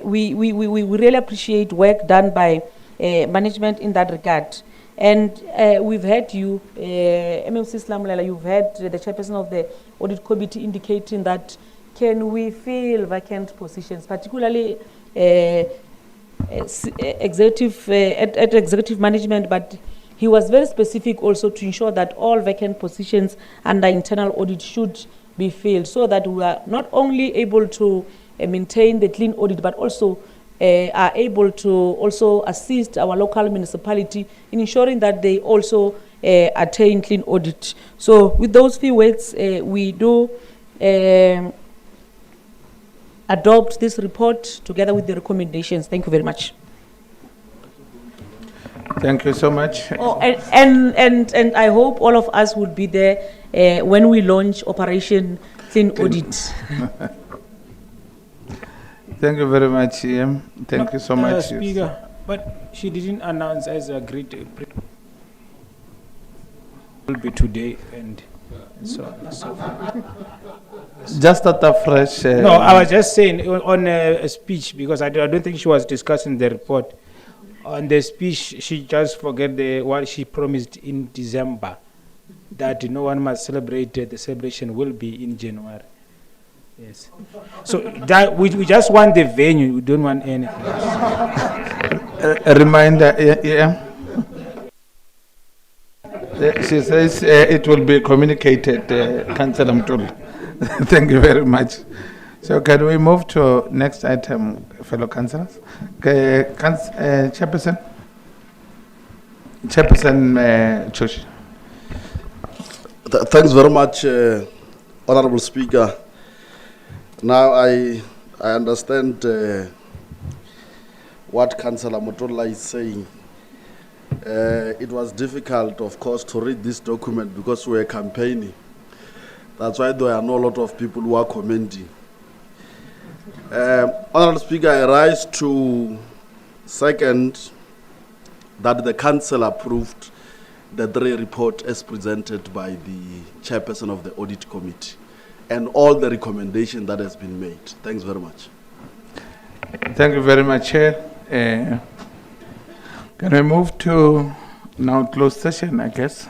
we really appreciate work done by management in that regard. And we've had you, MMC Slamulela, you've had the chairperson of the audit committee indicating that can we fill vacant positions, particularly executive at executive management, but he was very specific also to ensure that all vacant positions under internal audit should be filled, so that we are not only able to maintain the clean audit, but also are able to also assist our local municipality in ensuring that they also attain clean audit. So with those few words, we do adopt this report together with the recommendations. Thank you very much. Thank you so much. Oh, and I hope all of us would be there when we launch Operation Clean Audit. Thank you very much, EM. Thank you so much. Speaker, but she didn't announce as agreed. Will be today and so. Just at the fresh. No, I was just saying on a speech because I don't think she was discussing the report. On the speech, she just forget what she promised in December, that no one must celebrate. The celebration will be in January. Yes. So that we just want the venue. We don't want anything else. A reminder, yeah. She says it will be communicated, Councillor Mtuli. Thank you very much. So can we move to next item, fellow councillors? Chairperson Choshi. Thanks very much, Honorable Speaker. Now I understand what Councillor Motola is saying. It was difficult, of course, to read this document because we were campaigning. That's why there are not a lot of people who are commenting. Honorable Speaker, I rise to second that the Council approved the 3 report as presented by the chairperson of the audit committee and all the recommendation that has been made. Thanks very much. Thank you very much, Chair. Can we move to now closed session, I guess?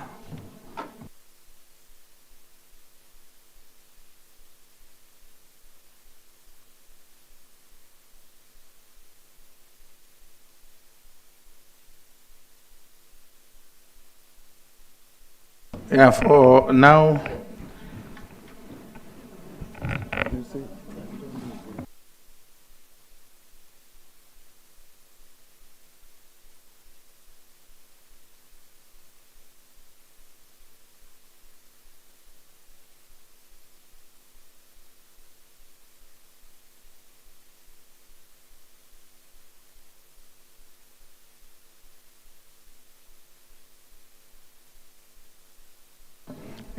Yeah, for now.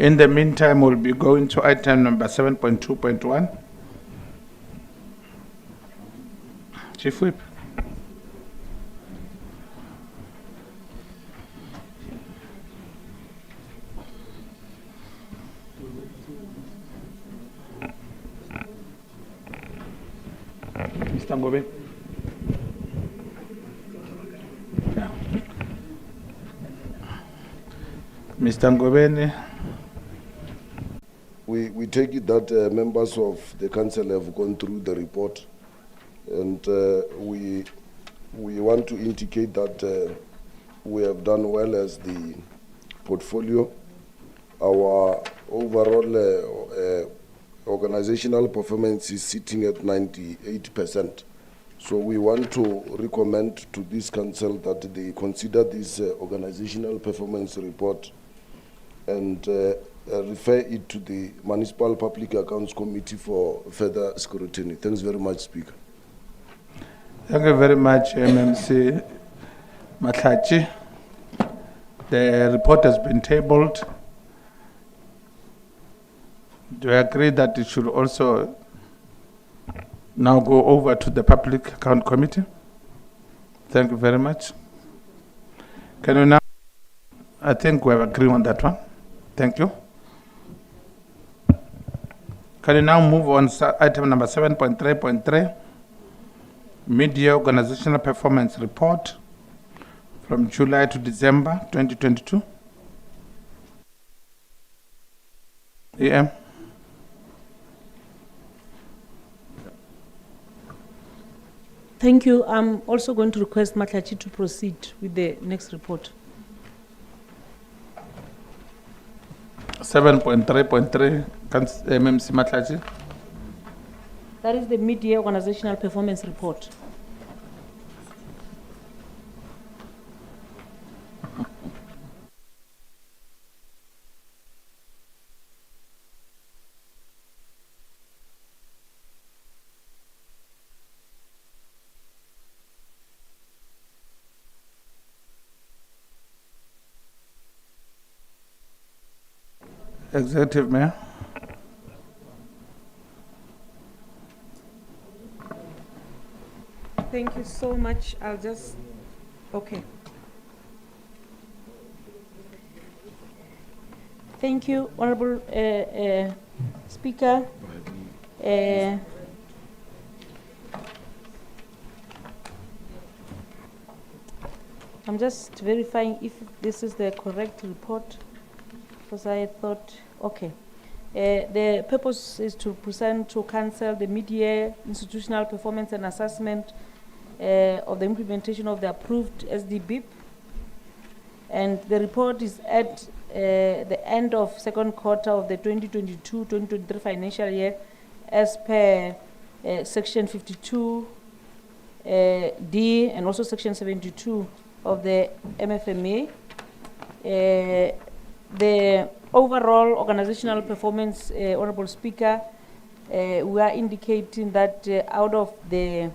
In the meantime, we'll be going to item number 7.2.1. Chief Whip. Mr. Ngobe. Yeah. Mr. Ngobeni. We take it that members of the council have gone through the report, and we want to indicate that we have done well as the portfolio. Our overall organizational performance is sitting at 98%. So we want to recommend to this council that they consider this organizational performance report and refer it to the Municipal Public Accounts Committee for further scrutiny. Thanks very much, Speaker. Thank you very much, MMC Matlachi. The report has been tabled. Do you agree that it should also now go over to the Public Account Committee? Thank you very much. Can you now, I think we have agreed on that one. Thank you. Can you now move on item number 7.3.3, Media Organizational Performance Report from July to December 2022? EM. Thank you. I'm also going to request Matlachi to proceed with the next report. 7.3.3, MMC Matlachi. That is the Media Organizational Performance Report. Executive Mayor. Thank you so much. I'll just, okay. Thank you, Honorable Speaker. I'm just verifying if this is the correct report, because I thought, okay. The purpose is to present to Council the mid-year institutional performance and assessment of the implementation of the approved SDBIP. And the report is at the end of second quarter of the 2022-2023 financial year as per section 52 D and also section 72 of the MFMA. The overall organizational performance, Honorable Speaker, we are indicating that out of the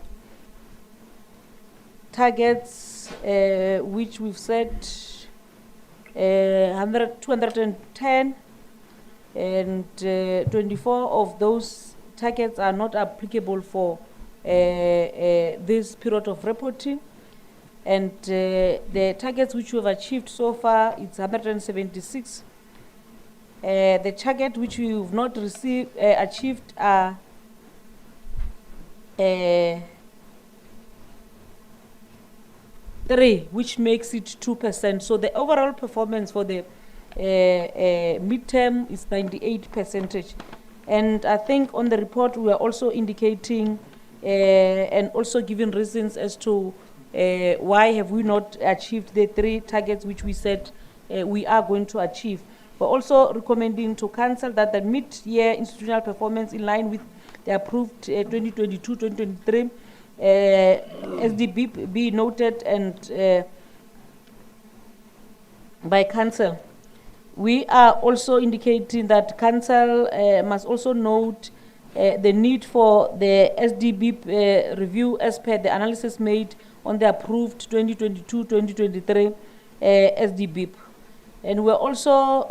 targets which we've set 210 and 24 of those targets are not applicable for this period of reporting, and the targets which we have achieved so far, it's 176. The target which we have not achieved are 3, which makes it 2%. So the overall performance for the midterm is 98%. And I think on the report we are also indicating and also giving reasons as to why have we not achieved the 3 targets which we said we are going to achieve. We're also recommending to Council that the mid-year institutional performance in line with the approved 2022-2023 SDBIP be noted and by Council. We are also indicating that Council must also note the need for the SDBIP review as per the analysis made on the approved 2022-2023 SDBIP. And we're also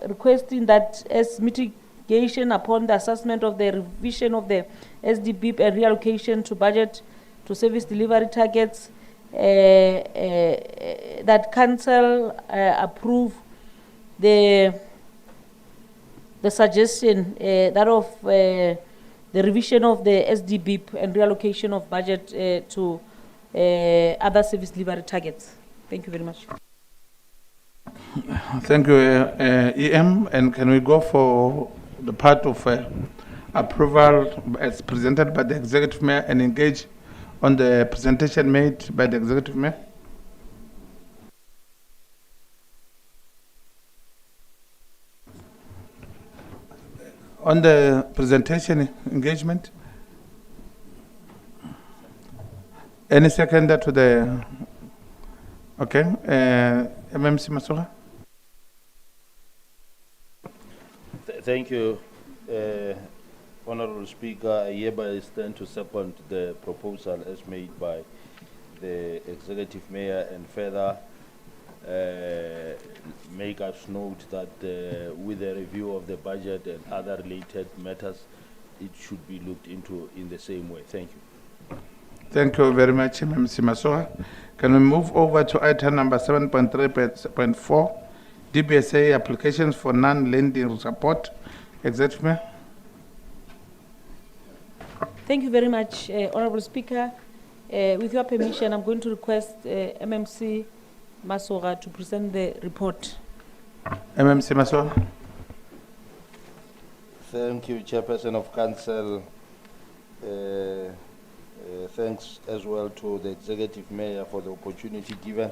requesting that as mitigation upon the assessment of the revision of the SDBIP and reallocation to budget to service delivery targets, that council approve the suggestion that of the revision of the SDBIP and reallocation of budget to other service delivery targets. Thank you very much. Thank you, EM. And can we go for the part of approval as presented by the Executive Mayor and engage on the presentation made by the Executive Mayor? On the presentation engagement? Any seconder to the, okay, MMC Masoga? Thank you, Honorable Speaker. I hereby stand to support the proposal as made by the Executive Mayor and further make us note that with the review of the budget and other related matters, it should be looked into in the same way. Thank you. Thank you very much, MMC Masoga. Can we move over to item number 7.3.4, DBSA applications for non-lending support? Executive Mayor. Thank you very much, Honorable Speaker. With your permission, I'm going to request MMC Masoga to present the report. MMC Masoga. Thank you, Chairperson of Council. Thanks as well to the Executive Mayor for the opportunity given.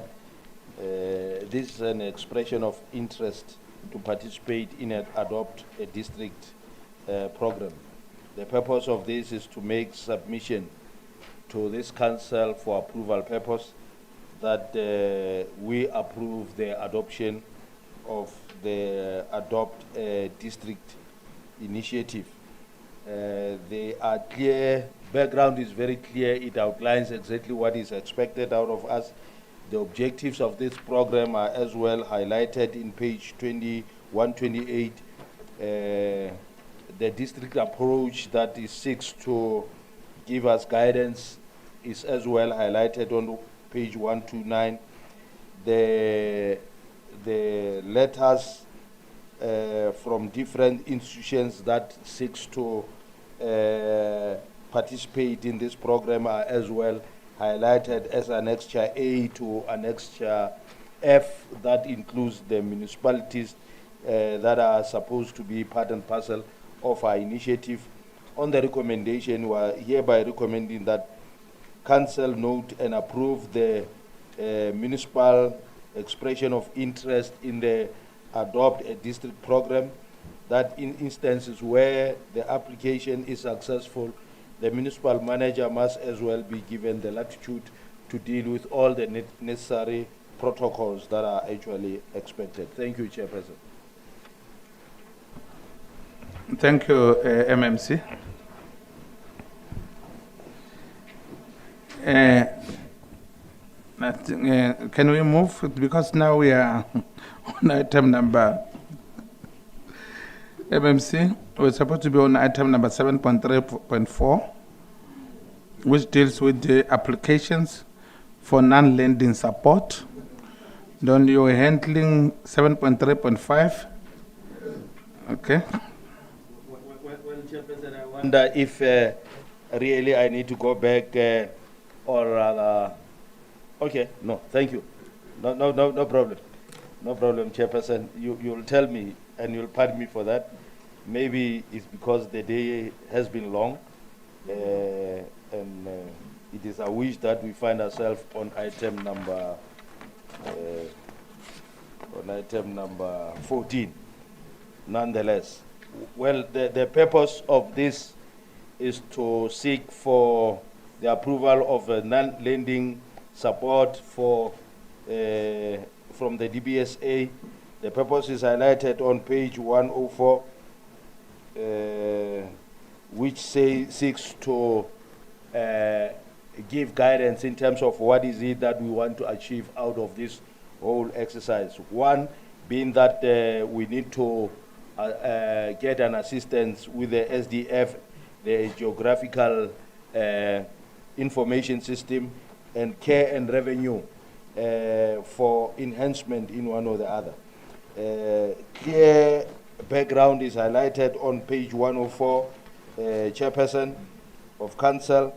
This is an expression of interest to participate in and adopt a district program. The purpose of this is to make submission to this council for approval purpose that we approve the adoption of the Adopt District initiative. They are clear, background is very clear, it outlines exactly what is expected out of us. The objectives of this program are as well highlighted in page 128. The district approach that is seeks to give us guidance is as well highlighted on page 129. The letters from different institutions that seeks to participate in this program are as well highlighted as Annexure A to Annexure F, that includes the municipalities that are supposed to be part and parcel of our initiative. On the recommendation, we are hereby recommending that Council note and approve the municipal expression of interest in the Adopt a District program, that in instances where the application is successful, the municipal manager must as well be given the latitude to deal with all the necessary protocols that are actually expected. Thank you, Chairperson. Thank you, MMC. Can we move? Because now we are on item number MMC. We're supposed to be on item number 7.3.4, which deals with the applications for non-lending support. Then you're handling 7.3.5. Okay. Well, Chairperson, I wonder if really I need to go back or rather. Okay, no, thank you. No problem. No problem, Chairperson. You'll tell me and you'll pardon me for that. Maybe it's because the day has been long and it is a wish that we find ourselves on item number 14. Nonetheless, well, the purpose of this is to seek for the approval of a non-lending support for from the DBSA. The purpose is highlighted on page 104, which seeks to give guidance in terms of what is it that we want to achieve out of this whole exercise. One being that we need to get an assistance with the SDF, the geographical information system, and care and revenue for enhancement in one or the other. Clear background is highlighted on page 104, Chairperson of Council.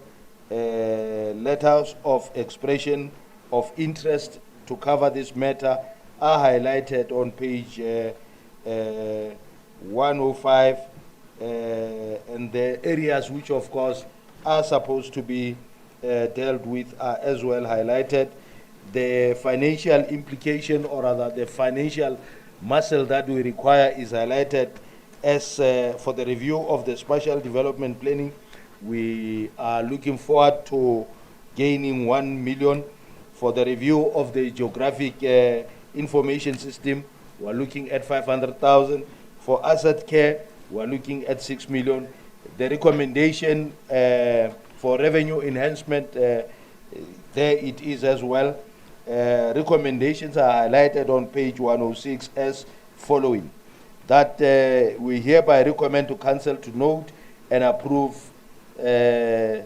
Letters of expression of interest to cover this matter are highlighted on page 105, and the areas which of course are supposed to be dealt with are as well highlighted. The financial implication, or rather the financial muscle that we require, is highlighted as for the review of the spatial development planning. We are looking forward to gaining 1 million. For the review of the geographic information system, we're looking at 500,000. For asset care, we're looking at 6 million. The recommendation for revenue enhancement, there it is as well. Recommendations are highlighted on page 106 as following. That we hereby recommend to Council to note and approve the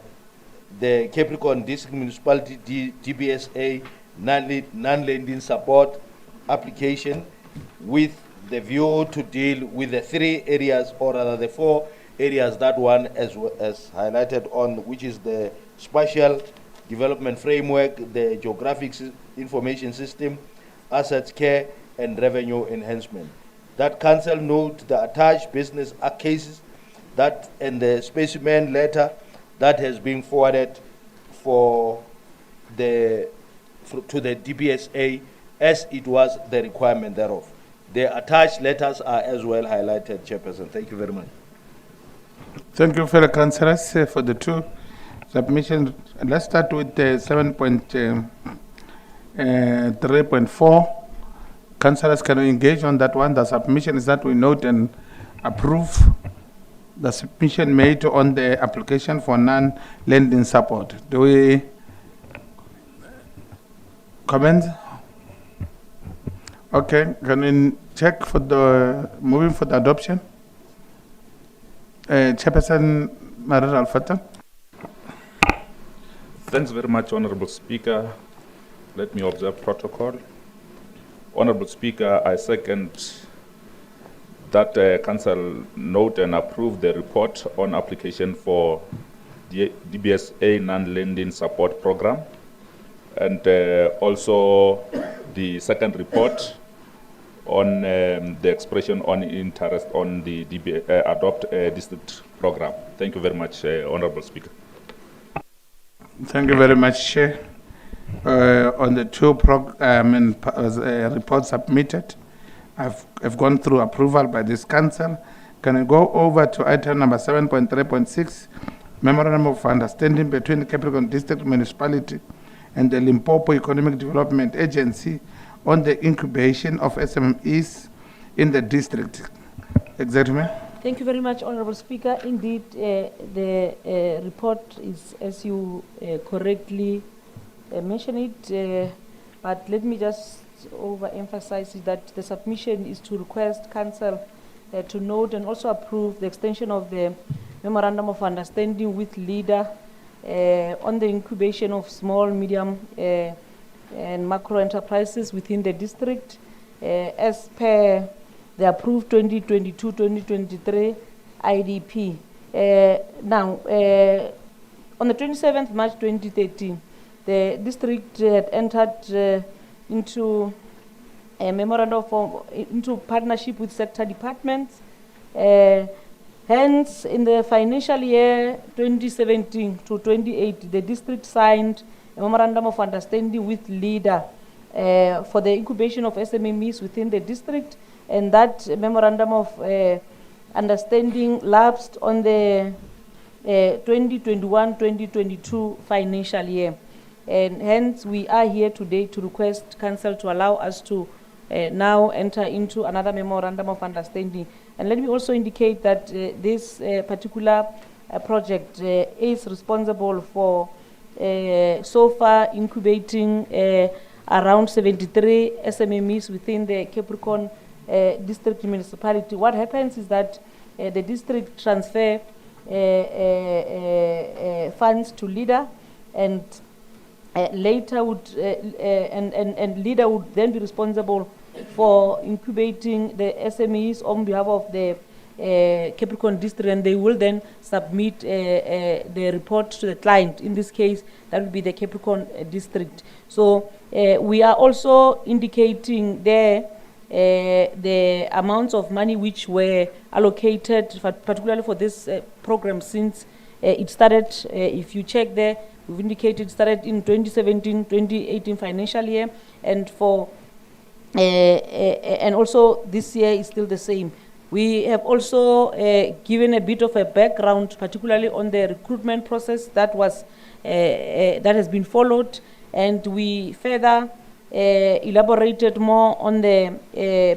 Capricorn District Municipality DBSA non-lending support application with the view to deal with the 3 areas, or rather the 4 areas that one as highlighted on, which is the spatial development framework, the geographic information system, assets care, and revenue enhancement. That Council note the attached business cases that and the specimen letter that has been forwarded to the DBSA as it was the requirement thereof. The attached letters are as well highlighted, Chairperson. Thank you very much. Thank you, fellow councillors, for the 2 submissions. Let's start with 7.3.4. Councillors, can we engage on that one? The submission is that we note and approve the submission made on the application for non-lending support. Do we comment? Okay, can we check for the moving for the adoption? Chairperson Marad Al-Fatah. Thanks very much, Honorable Speaker. Let me observe protocol. Honorable Speaker, I second that Council note and approve the report on application for the DBSA non-lending support program, and also the second report on the expression on interest on the adopt district program. Thank you very much, Honorable Speaker. Thank you very much, Chair. On the 2 reports submitted, I've gone through approval by this Council. Can I go over to item number 7.3.6, Memorandum of Understanding between the Capricorn District Municipality and the Limpopo Economic Development Agency on the incubation of SMEs in the district. Executive. Thank you very much, Honorable Speaker. Indeed, the report is, as you correctly mentioned it, but let me just overemphasize that the submission is to request Council to note and also approve the extension of the Memorandum of Understanding with LEADER on the incubation of small, medium, and macro enterprises within the district as per the approved 2022-2023 IDP. Now, on the 27th March 2013, the district had entered into a memorandum into partnership with sector departments. Hence, in the financial year 2017 to 2018, the district signed a memorandum of understanding with LEADER for the incubation of SMEs within the district, and that memorandum of understanding lapsed on the 2021-2022 financial year. And hence, we are here today to request Council to allow us to now enter into another memorandum of understanding. And let me also indicate that this particular project is responsible for so far incubating around 73 SMMEs within the Capricorn district municipality. What happens is that the district transfer funds to LEADER, and later would and LEADER would then be responsible for incubating the SMEs on behalf of the Capricorn district, and they will then submit the report to the client. In this case, that would be the Capricorn district. So we are also indicating there the amounts of money which were allocated, particularly for this program, since it started. If you check there, we've indicated it started in 2017-2018 financial year, and for and also this year is still the same. We have also given a bit of a background, particularly on the recruitment process that was that has been followed, and we further elaborated more on the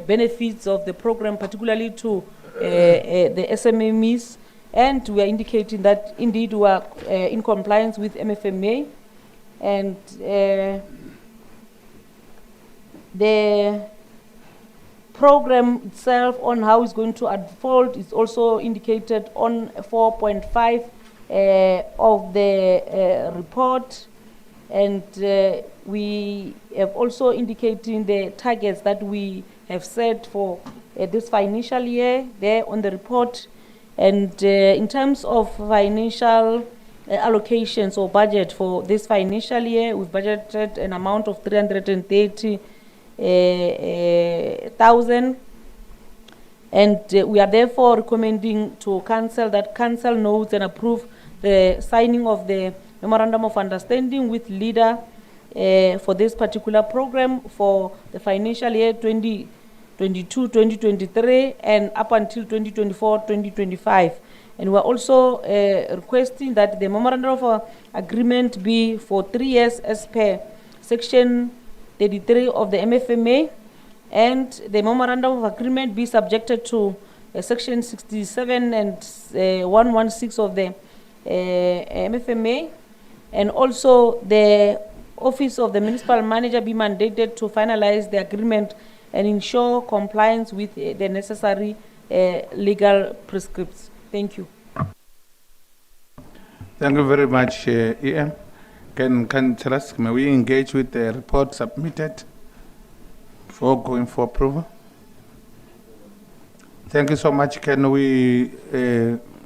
benefits of the program, particularly to the SMMEs, and we are indicating that indeed we are in compliance with MFMA, and the program itself on how it's going to unfold is also indicated on 4.5 of the report, and we have also indicated the targets that we have set for this financial year there on the report. And in terms of financial allocations or budget for this financial year, we've budgeted an amount of 330,000, and we are therefore recommending to council that council notes and approve the signing of the memorandum of understanding with LEADER for this particular program for the financial year 2022-2023 and up until 2024-2025. And we're also requesting that the memorandum of agreement be for 3 years as per section 33 of the MFMA, and the memorandum of agreement be subjected to section 67 and 116 of the MFMA, and also the office of the municipal manager be mandated to finalize the agreement and ensure compliance with the necessary legal prescripts. Thank you. Thank you very much, EM. Can tell us, may we engage with the report submitted before going for approval? Thank you so much. Can we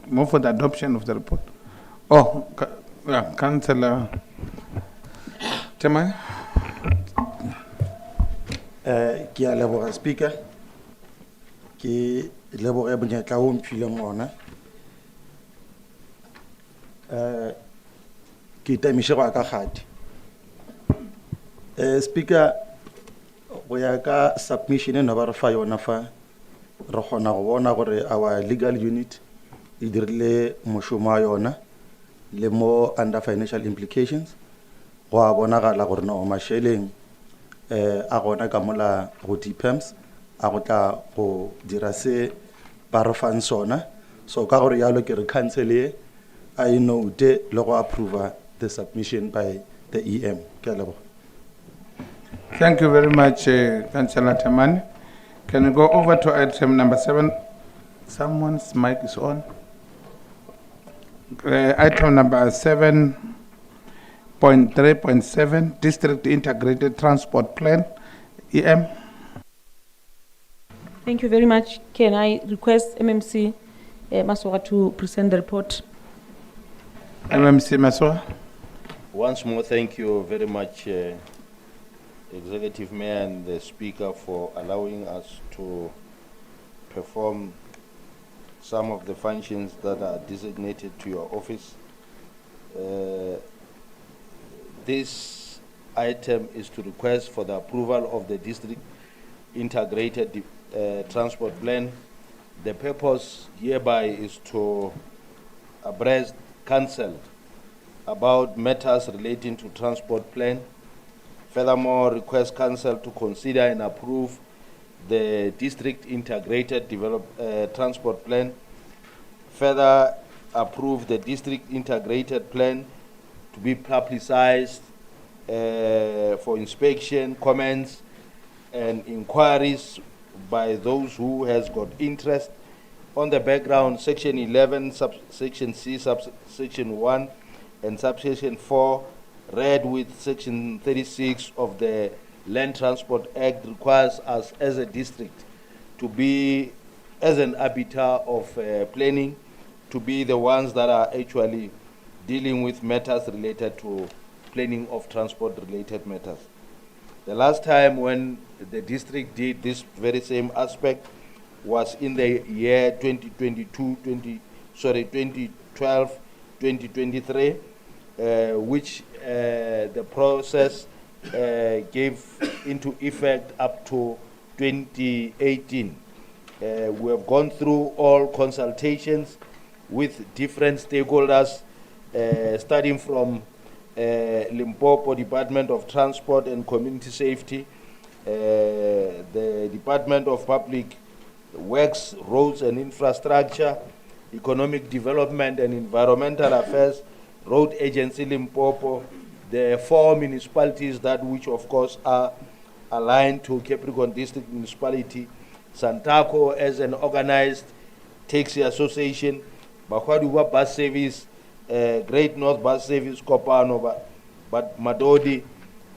move for the adoption of the report? Oh, Councillor Temane. Ki a leboga speaker, ki leboga monyetla o mphileng ona. Ki tamiše go ka gadi. Speaker, go ya ka submission no ba re fa yona fa re gona go bona gore our legal unit e dirile mošomo wa yona le mo under financial implications go a bonagala gore no masheleng a gona ka mola go DPAMS a go tla go dira se ba re fang sona, so ka gore yalo ke re cancel e I note le go approve the submission by the EM. Ke a leboga. Thank you very much, Councillor Temane. Can we go over to item number 7? Someone's mic is on. Item number 7.3.7, District Integrated Transport Plan, EM. Thank you very much. Can I request MMC Maswa to present the report? MMC Maswa. Once more, thank you very much, Executive Mayor and the Speaker, for allowing us to perform some of the functions that are designated to your office. This item is to request for the approval of the District Integrated Transport Plan. The purpose hereby is to abreast council about matters relating to transport plan. Furthermore, request council to consider and approve the District Integrated Transport Plan. Further, approve the District Integrated Plan to be publicized for inspection, comments, and inquiries by those who has got interest. On the background, Section 11, Subsection C, Subsection 1, and Subsection 4, read with Section 36 of the Land Transport Act, requires us as a district to be, as an arbiter of planning, to be the ones that are actually dealing with matters related to planning of transport-related matters. The last time when the district did this very same aspect was in the year 2012, 2023, which the process gave into effect up to 2018. We have gone through all consultations with different stakeholders, starting from Limpopo Department of Transport and Community Safety, the Department of Public Works, Roads and Infrastructure, Economic Development and Environmental Affairs, Road Agency Limpopo, the 4 municipalities that which of course are aligned to Capricorn District Municipality, Santaco as an organized taxi association, Bakwaduwa Bus Service, Great North Bus Service, Kopanova, but Madodi,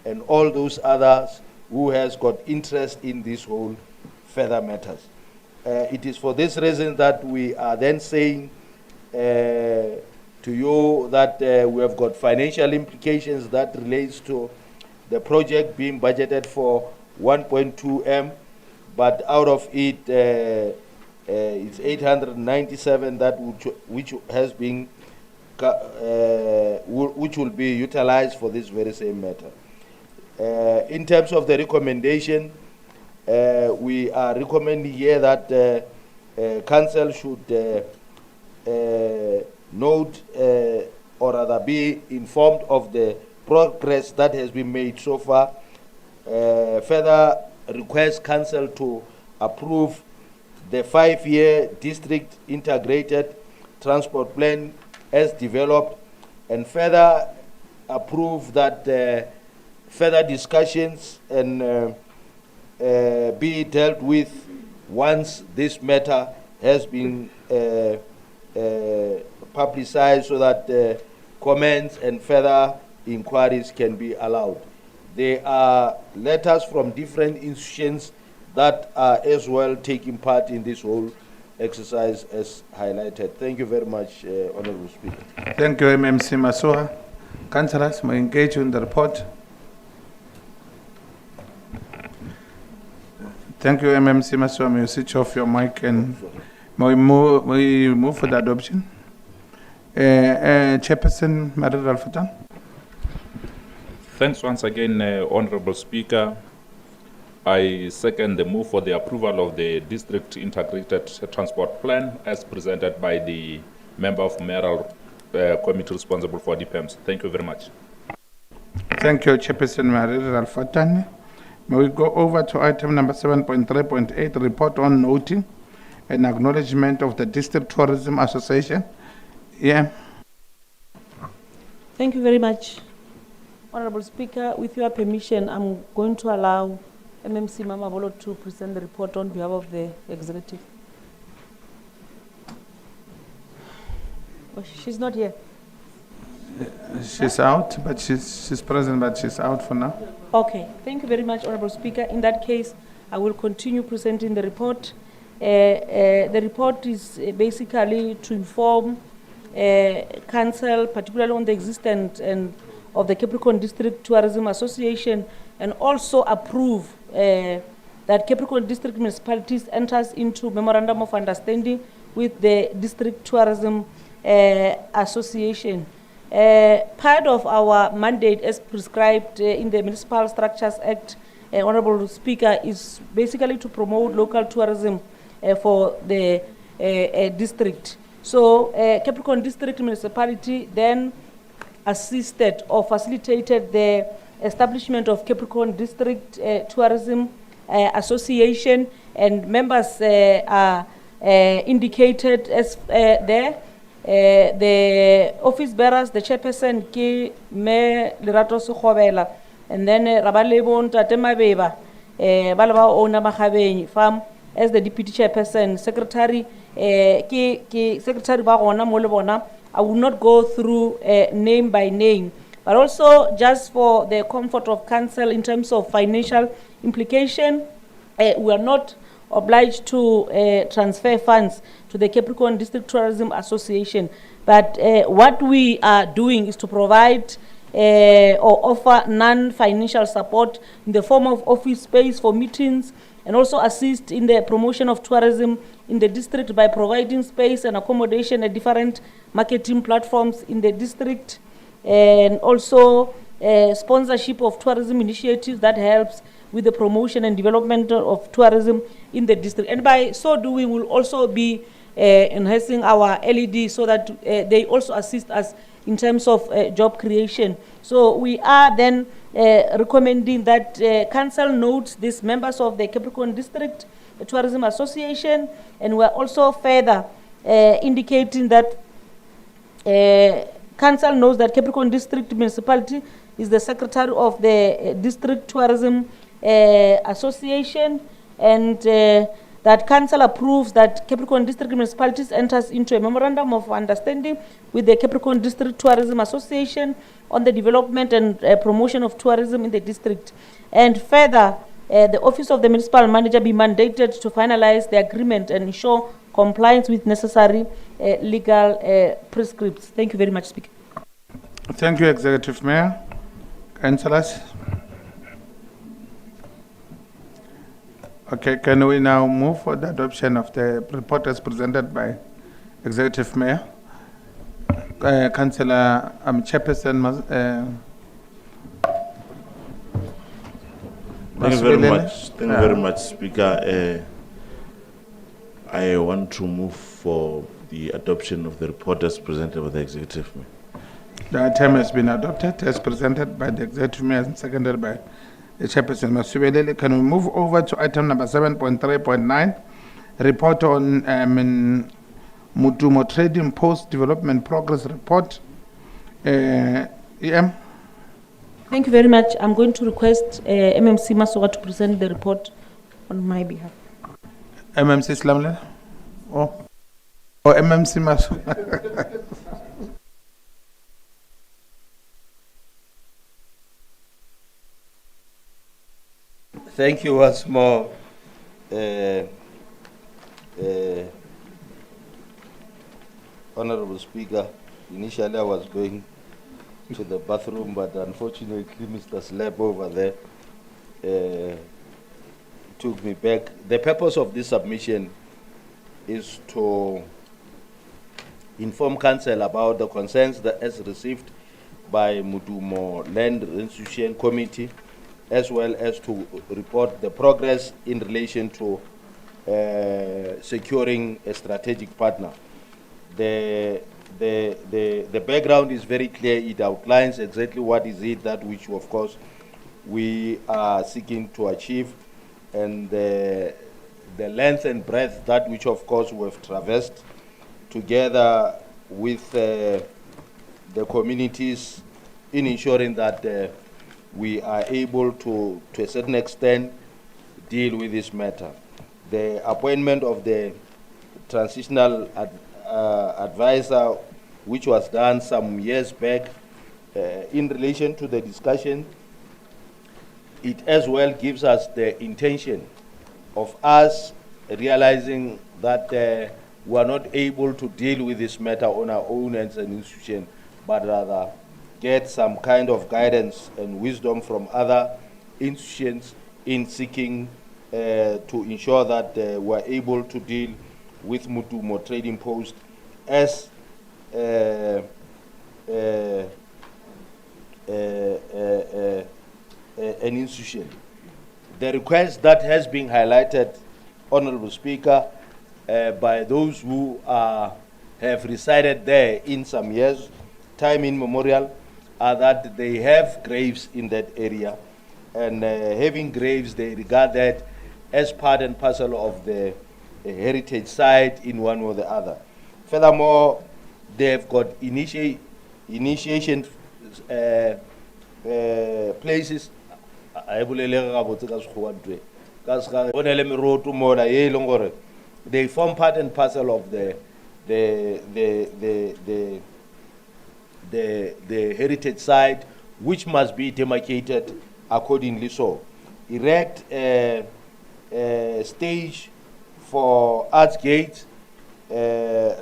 and all those others who has got interest in this whole further matters. It is for this reason that we are then saying to you that we have got financial implications that relates to the project being budgeted for 1.2 M, but out of it, it's 897 that which has been which will be utilized for this very same matter. In terms of the recommendation, we are recommending here that council should note or rather be informed of the progress that has been made so far. Further request council to approve the 5-year district integrated transport plan as developed, and further approve that further discussions and be dealt with once this matter has been publicized, so that comments and further inquiries can be allowed. There are letters from different institutions that are as well taking part in this whole exercise as highlighted. Thank you very much, Honorable Speaker. Thank you, MMC Masua. Councillors, may engage in the report. Thank you, MMC Masua. May you switch off your mic and may we move for the adoption. Chairperson Marie Ralph-Fatane. Thanks once again, Honorable Speaker. I second the move for the approval of the District Integrated Transport Plan as presented by the member of Mayoral Committee responsible for DPEMS. Thank you very much. Thank you, Chairperson Marie Ralph-Fatane. May we go over to item number 7.3.8, report on noting and acknowledgement of the District Tourism Association. Yeah. Thank you very much, Honorable Speaker. With your permission, I'm going to allow MMC Mama Bolo to present the report on behalf of the executive. Oh, she's not here. She's out, but she's present, but she's out for now. Okay, thank you very much, Honorable Speaker. In that case, I will continue presenting the report. The report is basically to inform Council, particularly on the existence and of the Capricorn District Tourism Association, and also approve that Capricorn District Municipalities enters into Memorandum of Understanding with the District Tourism Association. Part of our mandate as prescribed in the Municipal Structures Act, Honorable Speaker, is basically to promote local tourism for the district. So Capricorn District Municipality then assisted or facilitated the establishment of Capricorn District Tourism Association, and members are indicated as there. The office bearers, the chairperson, ki me Lerato Sukhovela, and then Rabalebo Ntate Mabeba, Balaba Ona Mahabeni, farm as the deputy chairperson, secretary, ki secretary Barona Molebona. I will not go through name by name, but also just for the comfort of council in terms of financial implication, we are not obliged to transfer funds to the Capricorn District Tourism Association. But what we are doing is to provide or offer non-financial support in the form of office space for meetings, and also assist in the promotion of tourism in the district by providing space and accommodation at different marketing platforms in the district, and also sponsorship of tourism initiatives that helps with the promotion and development of tourism in the district. And by so doing, we'll also be enhancing our LED so that they also assist us in terms of job creation. So we are then recommending that council notes these members of the Capricorn District Tourism Association, and we're also further indicating that council knows that Capricorn District Municipality is the secretary of the District Tourism Association, and that council approves that Capricorn District Municipalities enters into a memorandum of understanding with the Capricorn District Tourism Association on the development and promotion of tourism in the district. And further, the office of the municipal manager be mandated to finalize the agreement and ensure compliance with necessary legal prescripts. Thank you very much, Speaker. Thank you, Executive Mayor. Councillors? Okay, can we now move for the adoption of the report as presented by Executive Mayor? Councillor Chairperson. Thank you very much. Thank you very much, Speaker. I want to move for the adoption of the report as presented by the Executive Mayor. The item has been adopted as presented by the Executive Mayor and seconded by the Chairperson. Masubelele, can we move over to item number 7.3.9, report on Mutumo Trading Post Development Progress Report. EM. Thank you very much. I'm going to request MMC Masoga to present the report on my behalf. MMC Slamle? Oh, MMC Masoga. Thank you once more, Honorable Speaker. Initially, I was going to the bathroom, but unfortunately, Mr. Slab over there took me back. The purpose of this submission is to inform Council about the concerns that is received by Mutumo Land Restitution Committee, as well as to report the progress in relation to securing a strategic partner. The background is very clear. It outlines exactly what is it that which, of course, we are seeking to achieve, and the length and breadth that which, of course, we have traversed together with the communities in ensuring that we are able to a certain extent, deal with this matter. The appointment of the transitional advisor, which was done some years back, in relation to the discussion, it as well gives us the intention of us realizing that we are not able to deal with this matter on our own as an institution, but rather get some kind of guidance and wisdom from other institutions in seeking to ensure that we're able to deal with Mutumo Trading Post as an institution. The request that has been highlighted, Honorable Speaker, by those who have resided there in some years, time immemorial, are that they have graves in that area, and having graves, they regard that as part and parcel of the heritage site in one or the other. Furthermore, they've got initiation places. I they form part and parcel of the heritage site, which must be demarcated accordingly. So, erect a stage for arts gates,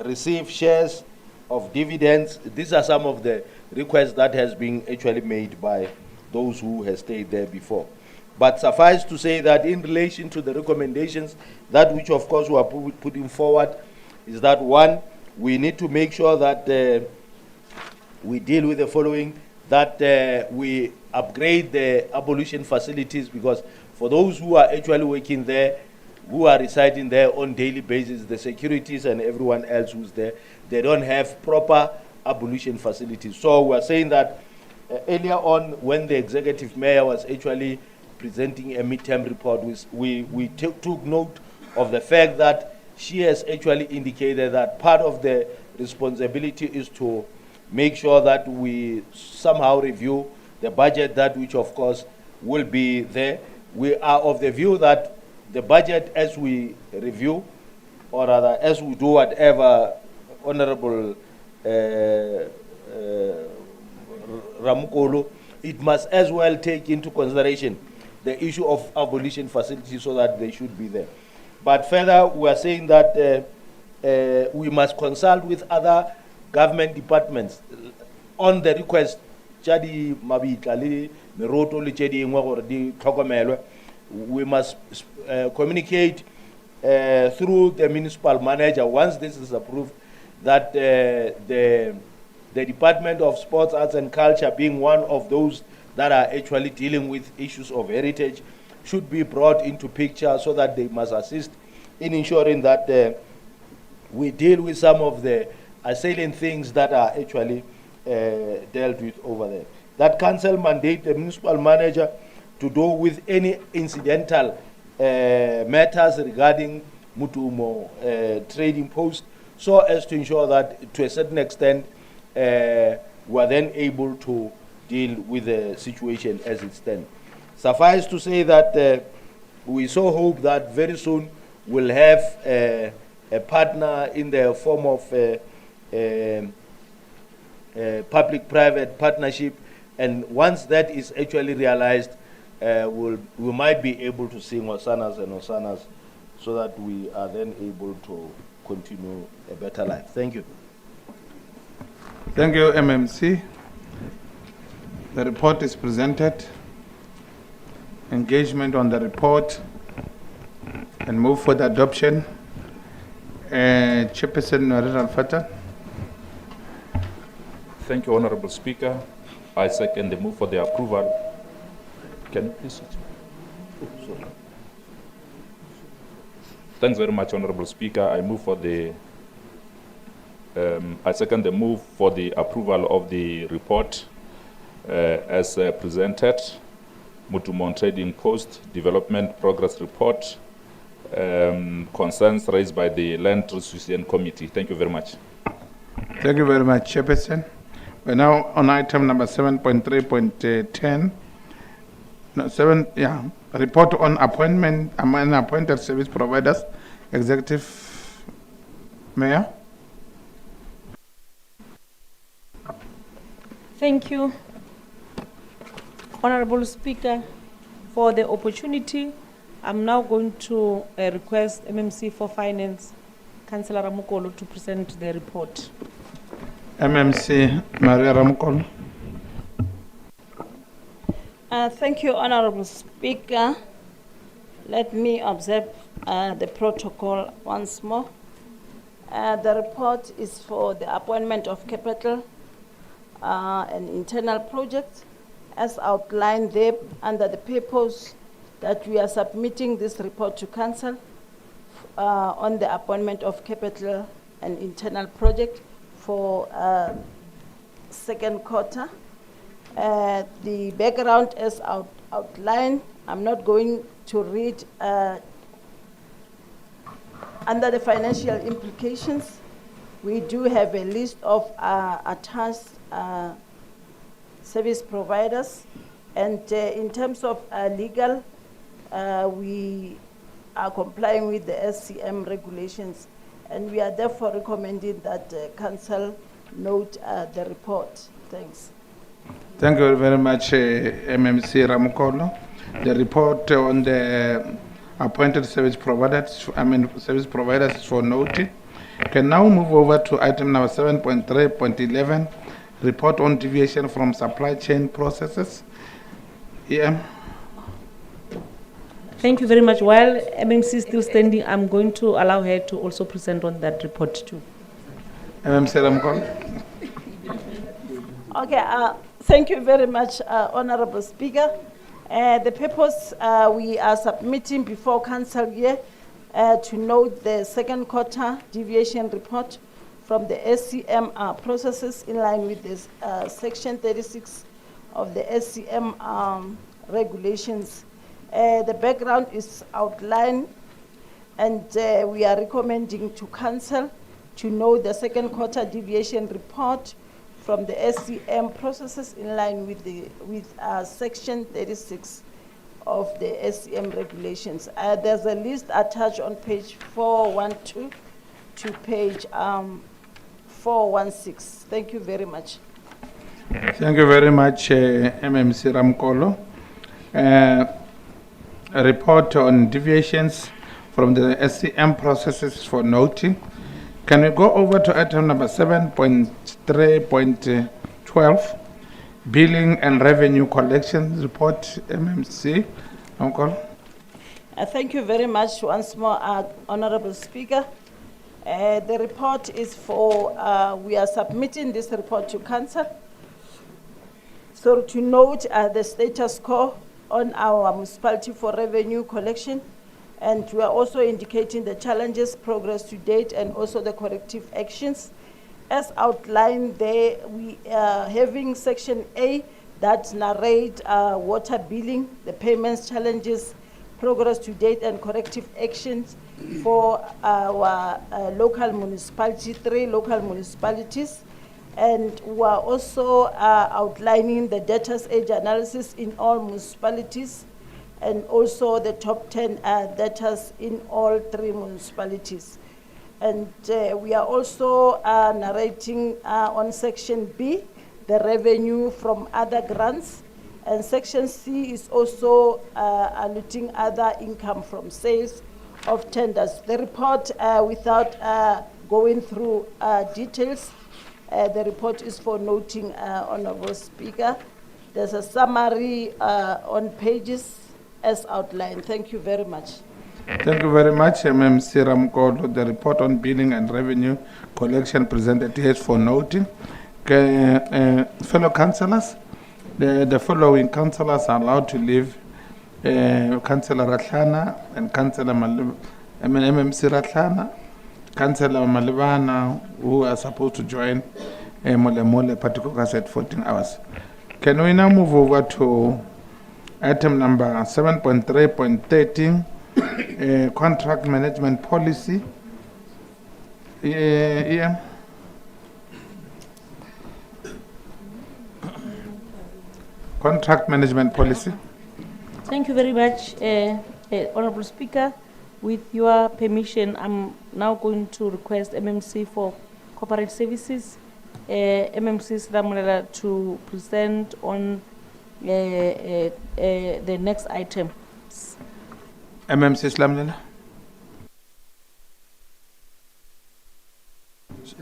receive shares of dividends. These are some of the requests that has been actually made by those who have stayed there before. But suffice to say that in relation to the recommendations, that which of course we are putting forward is that one, we need to make sure that we deal with the following, that we upgrade the abolition facilities, because for those who are actually working there, who are residing there on daily basis, the securities and everyone else who's there, they don't have proper abolition facilities. So we're saying that earlier on, when the executive mayor was actually presenting a midterm report, we took note of the fact that she has actually indicated that part of the responsibility is to make sure that we somehow review the budget, that which of course will be there. We are of the view that the budget, as we review, or rather as we do whatever Honorable Ramukolo, it must as well take into consideration the issue of abolition facilities, so that they should be there. But further, we are saying that we must consult with other government departments on the request. We must communicate through the municipal manager, once this is approved, that the Department of Sports, Arts and Culture, being one of those that are actually dealing with issues of heritage, should be brought into picture, so that they must assist in ensuring that we deal with some of the salient things that are actually dealt with over there. That council mandate the municipal manager to do with any incidental matters regarding Mutumo trading post, so as to ensure that to a certain extent we are then able to deal with the situation as it stands. Suffice to say that we so hope that very soon we'll have a partner in the form of public-private partnership, and once that is actually realized, we might be able to sing Hosannas and Hosannas, so that we are then able to continue a better life. Thank you. Thank you, MMC. The report is presented. Engagement on the report and move for the adoption. Chairperson Norin Al-Fatah. Thank you, Honorable Speaker. I second the move for the approval. Can you please switch? Sorry. Thanks very much, Honorable Speaker. I move for the. I second the move for the approval of the report as presented. Mutumon Trading Post Development Progress Report. Concerns raised by the Land Restitution Committee. Thank you very much. Thank you very much, Chairperson. We're now on item number 7.3.10. Report on appointment among appointed service providers. Executive Mayor. Thank you, Honorable Speaker, for the opportunity. I'm now going to request MMC for Finance, Councillor Ramukolo, to present the report. MMC Maria Ramukolo. Thank you, Honorable Speaker. Let me observe the protocol once more. The report is for the appointment of capital and internal projects, as outlined there under the purpose that we are submitting this report to Council on the appointment of capital and internal project for second quarter. The background is outlined. I'm not going to read under the financial implications. we do have a list of attached service providers. And in terms of legal, we are complying with the SCM regulations. And we are therefore recommending that council note the report. Thanks. Thank you very much, MMC Ramukolo. The report on the appointed service providers, service providers is for note. Can now move over to item number 7.3.11, report on deviation from supply chain processes. Yeah. Thank you very much. While MMC is still standing, I'm going to allow her to also present on that report too. MMC Ramukolo. Okay, thank you very much, Honorable Speaker. The purpose we are submitting before council here to note the second quarter deviation report from the SCM processes in line with this section 36 of the SCM regulations. The background is outlined, and we are recommending to council to note the second quarter deviation report from the SCM processes in line with section 36 of the SCM regulations. There's a list attached on page 412 to page 416. Thank you very much. Thank you very much, MMC Ramukolo. A report on deviations from the SCM processes for noting. Can we go over to item number 7.3.12, billing and revenue collection report, MMC Ramukolo? Thank you very much once more, Honorable Speaker. The report is for, we are submitting this report to council. So to note the status quo on our municipality for revenue collection, and we are also indicating the challenges, progress to date, and also the corrective actions. As outlined there, we are having section A that narrate water billing, the payments, challenges, progress to date, and corrective actions for our local municipality, 3 local municipalities. And we are also outlining the debtors age analysis in all municipalities, and also the top 10 debtors in all 3 municipalities. And we are also narrating on section B, the revenue from other grants. And section C is also allotting other income from sales of tenders. The report, without going through details, the report is for noting, Honorable Speaker. There's a summary on pages as outlined. Thank you very much. Thank you very much, MMC Ramukolo. The report on billing and revenue collection presented here is for noting. Fellow councillors, the following councillors are allowed to leave: Councillor Ratlana and Councillor MMC Ratlana, Councillor Malibana, who are supposed to join Mole particularly at 14 hours. Can we now move over to item number 7.3.13, contract management policy? Yeah. Contract management policy. Thank you very much, Honorable Speaker. With your permission, I'm now going to request MMC for Corporate Services, MMC Slamulela, to present on the next item. MMC Slamulela.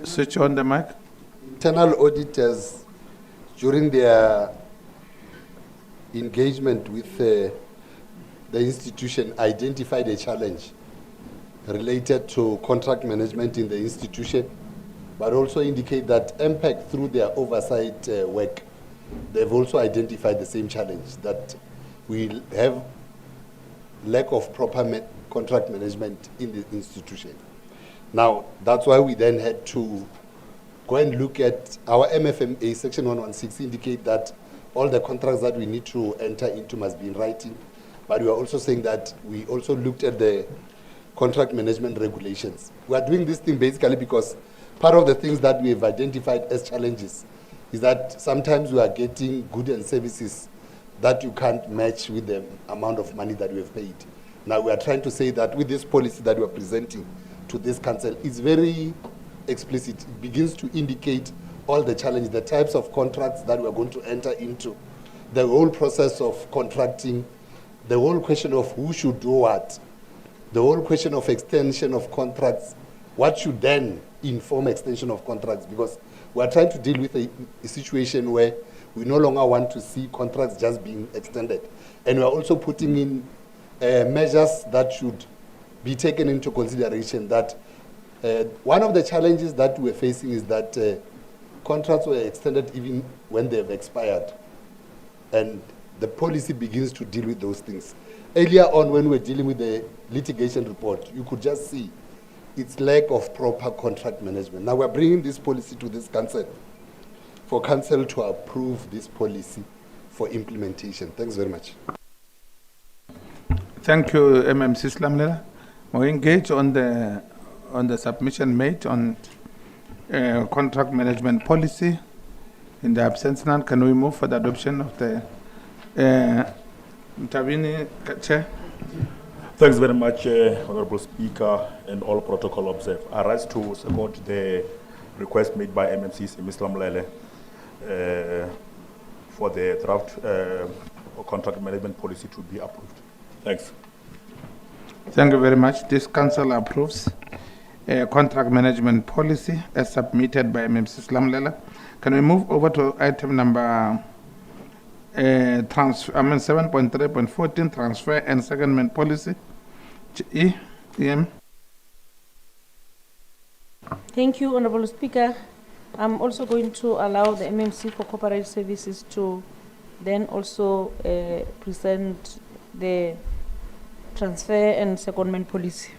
Switch on the mic. Internal auditors, during their engagement with the institution, identified a challenge related to contract management in the institution, but also indicate that impact through their oversight work, they've also identified the same challenge, that we have lack of proper contract management in the institution. Now, that's why we then had to go and look at our MFMA section 116 indicate that all the contracts that we need to enter into must be in writing. But we are also saying that we also looked at the contract management regulations. We are doing this thing basically because part of the things that we have identified as challenges is that sometimes we are getting goods and services that you can't match with the amount of money that we have paid. Now we are trying to say that with this policy that we are presenting to this council, it's very explicit. It begins to indicate all the challenges, the types of contracts that we are going to enter into, the whole process of contracting, the whole question of who should do what, the whole question of extension of contracts, what should then inform extension of contracts, because we are trying to deal with a situation where we no longer want to see contracts just being extended. And we are also putting in measures that should be taken into consideration. That one of the challenges that we're facing is that contracts were extended even when they've expired. And the policy begins to deal with those things. Earlier on, when we were dealing with the litigation report, you could just see its lack of proper contract management. Now we're bringing this policy to this council for council to approve this policy for implementation. Thanks very much. Thank you, MMC Slamlela. We engage on the submission made on contract management policy. In the absence none, can we move for the adoption of the Mtavini, Chair? Thanks very much, Honorable Speaker, and all protocol observed. I rise to support the request made by MMC Ms. Lamlele for the draft contract management policy to be approved. Thanks. Thank you very much. This council approves contract management policy as submitted by MMC Slamlela. Can we move over to item number 7.3.14, transfer and secondment policy? EM. Thank you, Honorable Speaker. I'm also going to allow the MMC for Corporate Services to then also present the transfer and secondment policy.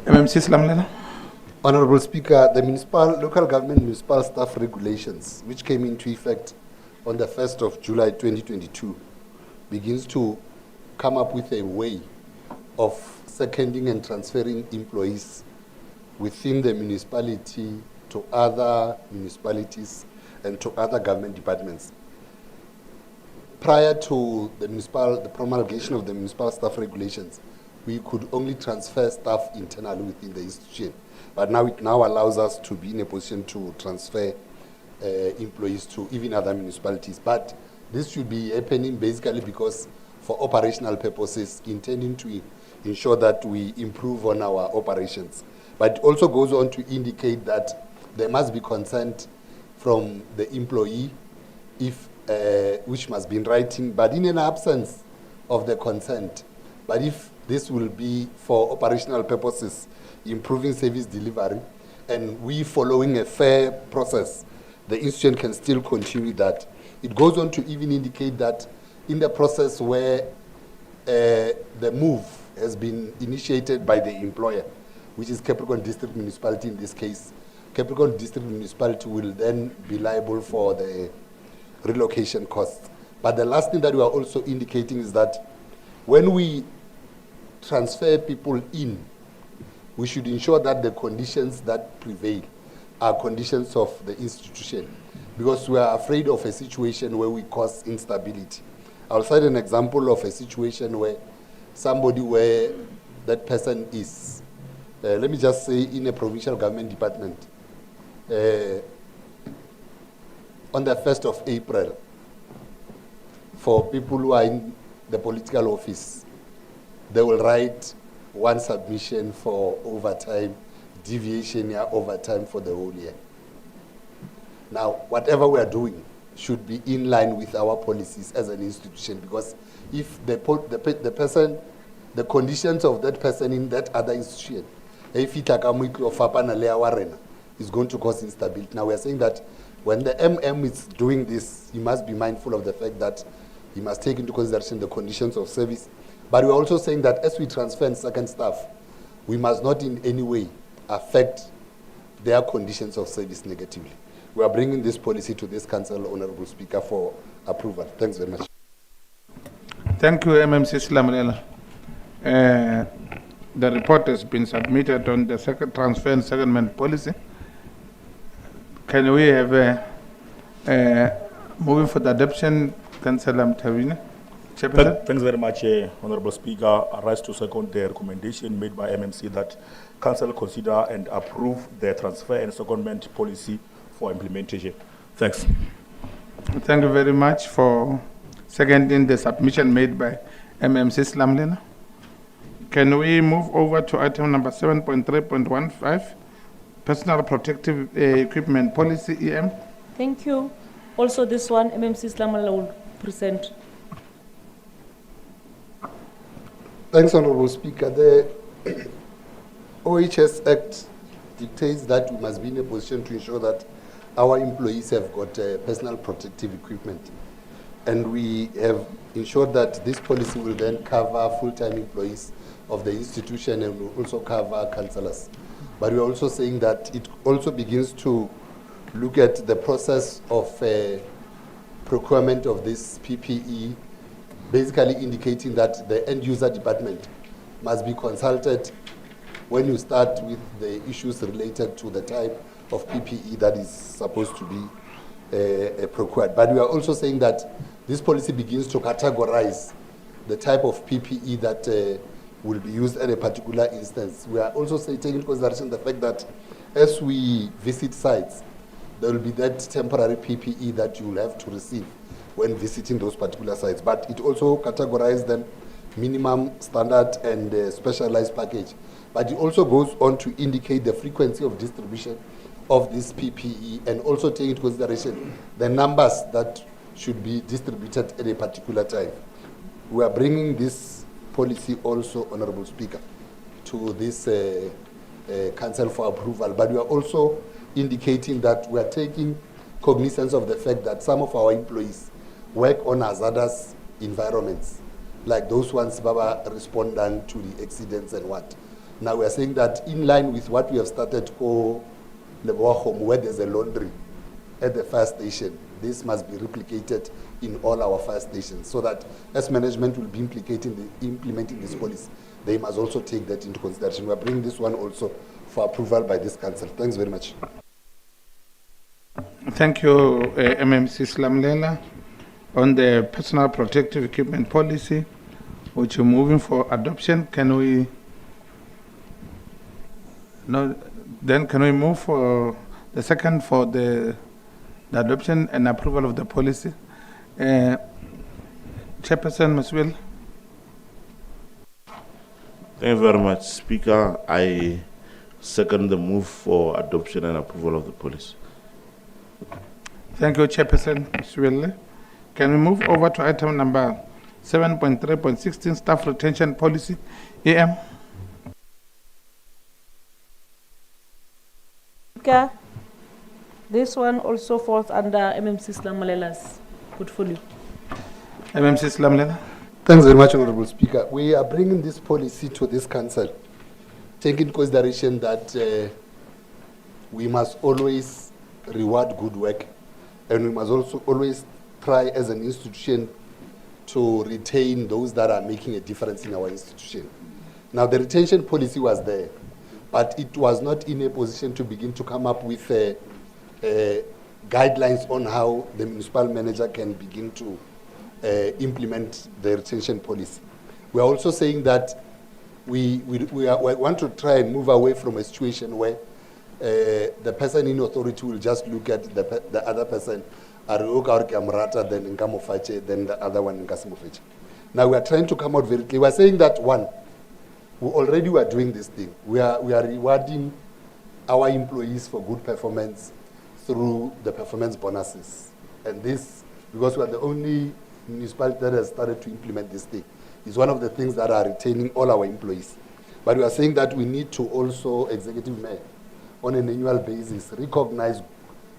MMC Slamlela. Honorable Speaker, the local government municipal staff regulations, which came into effect on the 1st of July 2022, begins to come up with a way of seconding and transferring employees within the municipality to other municipalities and to other government departments. Prior to the promulgation of the municipal staff regulations, we could only transfer staff internally within the institution. But now it now allows us to be in a position to transfer employees to even other municipalities. But this should be happening basically because for operational purposes, intending to ensure that we improve on our operations. But it also goes on to indicate that there must be consent from the employee, which must be in writing, but in an absence of the consent. But if this will be for operational purposes, improving service delivery, and we following a fair process, the institution can still continue that. It goes on to even indicate that in the process where the move has been initiated by the employer, which is Capricorn District Municipality in this case, Capricorn District Municipality will then be liable for the relocation costs. But the last thing that we are also indicating is that when we transfer people in, we should ensure that the conditions that prevail are conditions of the institution, because we are afraid of a situation where we cause instability. I'll cite an example of a situation where somebody where that person is, let me just say in a provincial government department, on the 1st of April, for people who are in the political office, they will write one submission for overtime, deviation year overtime for the whole year. Now, whatever we are doing should be in line with our policies as an institution, because if the person, the conditions of that person in that other institution, if it is going to cause instability. Now, we are saying that when the MM is doing this, he must be mindful of the fact that he must take into consideration the conditions of service. But we're also saying that as we transfer and second staff, we must not in any way affect their conditions of service negatively. We are bringing this policy to this council, Honorable Speaker, for approval. Thanks very much. Thank you, MMC Slamlela. The report has been submitted on the transfer and secondment policy. Can we have moving for the adoption, Councillor Mtavine? Chairperson? Thanks very much, Honorable Speaker. I rise to second the recommendation made by MMC that Council consider and approve the transfer and secondment policy for implementation. Thanks. Thank you very much for seconding the submission made by MMC Slamlena. Can we move over to item number 7.3.15, personal protective equipment policy, EM? Thank you. Also this one, MMC Slamala will present. Thanks, Honorable Speaker. The OHS Act dictates that we must be in a position to ensure that our employees have got personal protective equipment. And we have ensured that this policy will then cover full-time employees of the institution and will also cover councillors. But we're also saying that it also begins to look at the process of procurement of this PPE, basically indicating that the end user department must be consulted when you start with the issues related to the type of PPE that is supposed to be procured. But we are also saying that this policy begins to categorize the type of PPE that will be used at a particular instance. We are also taking into consideration the fact that as we visit sites, there will be that temporary PPE that you will have to receive when visiting those particular sites. But it also categorizes them minimum, standard, and specialized package. But it also goes on to indicate the frequency of distribution of this PPE and also take into consideration the numbers that should be distributed at a particular time. We are bringing this policy also, Honorable Speaker, to this Council for approval. But we are also indicating that we are taking cognizance of the fact that some of our employees work on hazardous environments, like those ones Baba responded to the accidents and what. Now we are saying that in line with what we have started called Leboa Home, where there's a laundry at the fire station, this must be replicated in all our fire stations, so that as management will be implementing this policy, they must also take that into consideration. We are bringing this one also for approval by this council. Thanks very much. Thank you, MMC Slamlela. On the personal protective equipment policy, which we're moving for adoption, can we move for the second for the adoption and approval of the policy? Chairperson Maswell. Thank you very much, Speaker. I second the move for adoption and approval of the policy. Thank you, Chairperson Maswell. Can we move over to item number 7.3.16, staff retention policy, EM? This one also falls under MMC Slamalela's portfolio. MMC Slamlela. Thanks very much, Honorable Speaker. We are bringing this policy to this council, taking into consideration that we must always reward good work, and we must also always try as an institution to retain those that are making a difference in our institution. Now, the retention policy was there, but it was not in a position to begin to come up with guidelines on how the municipal manager can begin to implement the retention policy. We are also saying that we want to try and move away from a situation where the person in authority will just look at the other person, then the other one. Now we are trying to come out very clear. We are saying that one, we already were doing this thing. We are rewarding our employees for good performance through the performance bonuses. And this, because we are the only municipality that has started to implement this thing, is one of the things that are retaining all our employees. But we are saying that we need to also, Executive Mayor, on an annual basis, recognize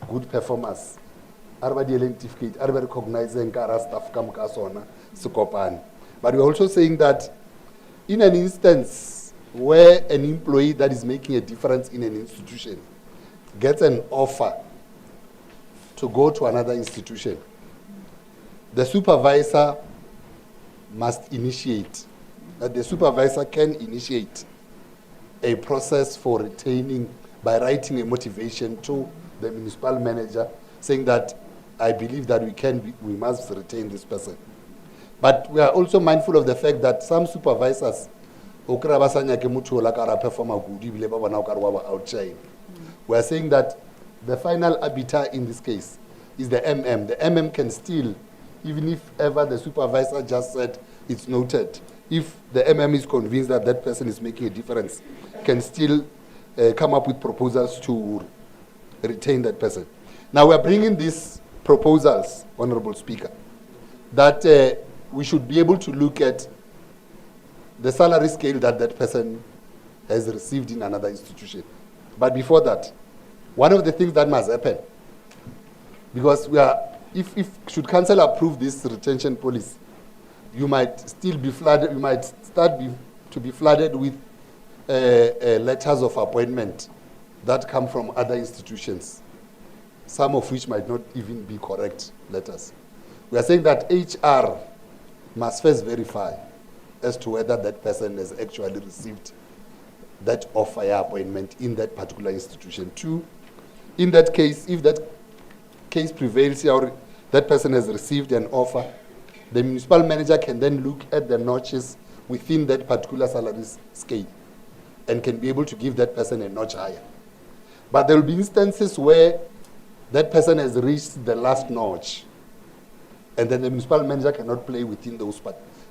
good performers. Everybody identificate, everybody recognizing staff come kasona, sikopani. But we're also saying that in an instance where an employee that is making a difference in an institution gets an offer to go to another institution, the supervisor must initiate, the supervisor can initiate a process for retaining by writing a motivation to the municipal manager, saying that I believe that we must retain this person. But we are also mindful of the fact that some supervisors, we are saying that the final arbiter in this case is the MM. The MM can still, even if ever the supervisor just said it's noted, if the MM is convinced that that person is making a difference, can still come up with proposals to retain that person. Now we are bringing these proposals, Honorable Speaker, that we should be able to look at the salary scale that that person has received in another institution. But before that, one of the things that must happen, because we are, if should council approve this retention policy, you might still be flooded, you might start to be flooded with letters of appointment that come from other institutions, some of which might not even be correct letters. We are saying that HR must first verify as to whether that person has actually received that offer appointment in that particular institution. Two, in that case, if that case prevails or that person has received an offer, the municipal manager can then look at the notches within that particular salary scale and can be able to give that person a notch higher. But there will be instances where that person has reached the last notch and then the municipal manager cannot play within those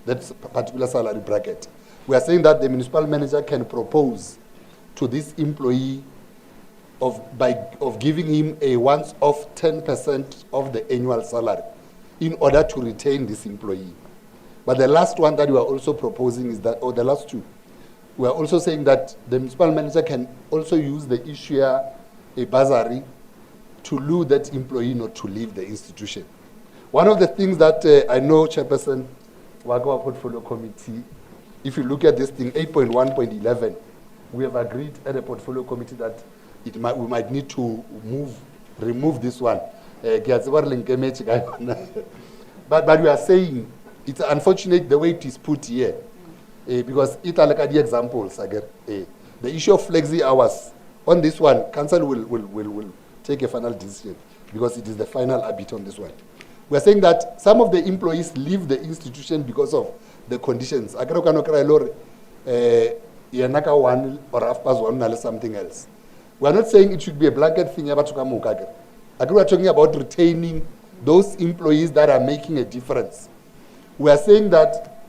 that particular salary bracket. We are saying that the municipal manager can propose to this employee of giving him a once-off 10% of the annual salary in order to retain this employee. But the last one that we are also proposing is that, or the last two, we are also saying that the municipal manager can also use the issuer a bursary to lure that employee not to leave the institution. One of the things that I know, Chairperson, Wagawa Portfolio Committee, if you look at this thing, 8.1.11, we have agreed at the Portfolio Committee that we might need to remove this one. But we are saying it's unfortunate the way it is put here, because it are like the examples again. The issue of flexi hours on this one, council will take a final decision because it is the final arbiter on this one. We are saying that some of the employees leave the institution because of the conditions. One or half past one or something else. We are not saying it should be a blanket thing. We are talking about retaining those employees that are making a difference. We are saying that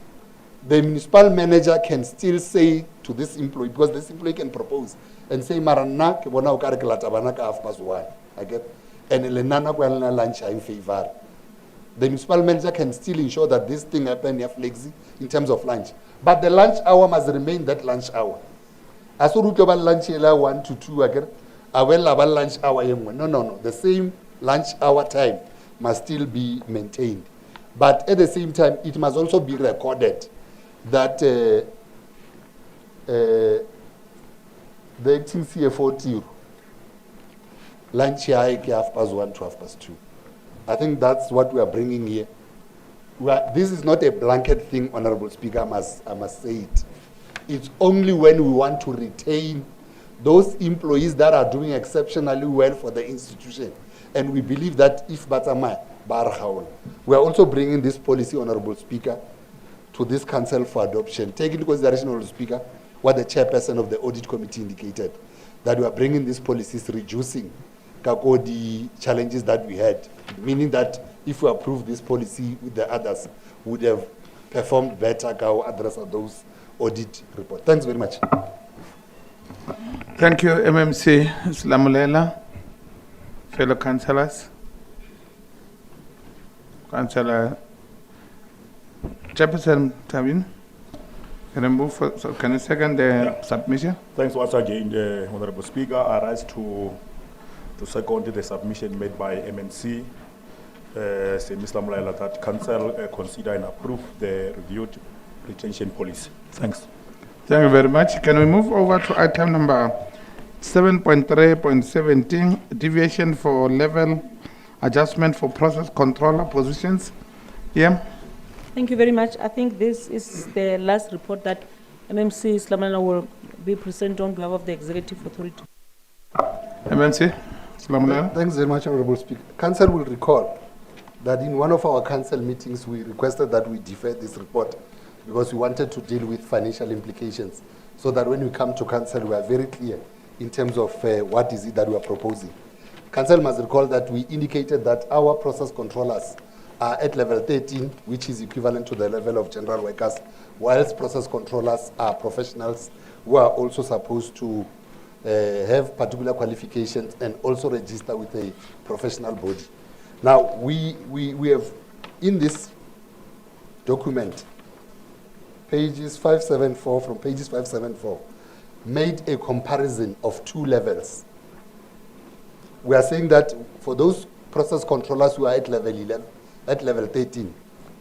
the municipal manager can still say to this employee, because this employee can propose and say, Marana, kebona ukare kelatabanaka half past one. And lenana kwa lunch in favor. The municipal manager can still ensure that this thing happens here flexi in terms of lunch. But the lunch hour must remain that lunch hour. As we talk about lunch hour 1 to 2 again, I will have a lunch hour. No. The same lunch hour time must still be maintained. But at the same time, it must also be recorded that the acting CFO lunch hour 1:30 to 2:30. I think that's what we are bringing here. This is not a blanket thing, Honorable Speaker, I must say it. It's only when we want to retain those employees that are doing exceptionally well for the institution. And we believe that if Batama, we are also bringing this policy, Honorable Speaker, to this council for adoption. Take into consideration, Honorable Speaker, what the chairperson of the audit committee indicated, that we are bringing these policies, reducing the challenges that we had, meaning that if we approve this policy with the others, we would have performed better to address those audit reports. Thanks very much. Thank you, MMC Slamulela, fellow councillors. Councillor Chairperson Tavin, can I move for, so can you second the submission? Thanks once again, Honorable Speaker. I rise to second the submission made by MNC, saying Mr. Mulaila, that council consider and approve the reviewed retention policy. Thanks. Thank you very much. Can we move over to item number 7.3.17, deviation for level adjustment for process controller positions? Yeah. Thank you very much. I think this is the last report that MMC Slamulela will be presented on behalf of the Executive Authority. MMC. Slamulelo. Thanks very much, Honorable Speaker. Council will recall that in one of our council meetings, we requested that we defer this report because we wanted to deal with financial implications so that when we come to council, we are very clear in terms of what is it that we are proposing. Council must recall that we indicated that our process controllers are at level 13, which is equivalent to the level of general workers, whilst process controllers are professionals who are also supposed to have particular qualifications and also register with a professional body. Now, we have, in this document, pages 574, from pages 574, made a comparison of two levels. We are saying that for those process controllers who are at level 11, at level 13,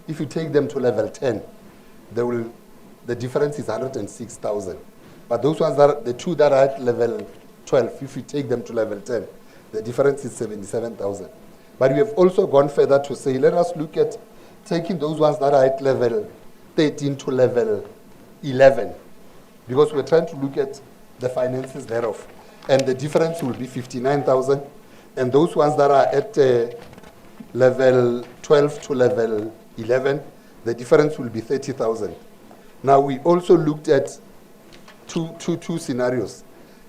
if you take them to level 10, the difference is 106,000. But those ones that the two that are at level 12, if you take them to level 10, the difference is 77,000. But we have also gone further to say, let us look at taking those ones that are at level 13 to level 11, because we're trying to look at the finances thereof. And the difference will be 59,000. And those ones that are at level 12 to level 11, the difference will be 30,000. Now, we also looked at two scenarios.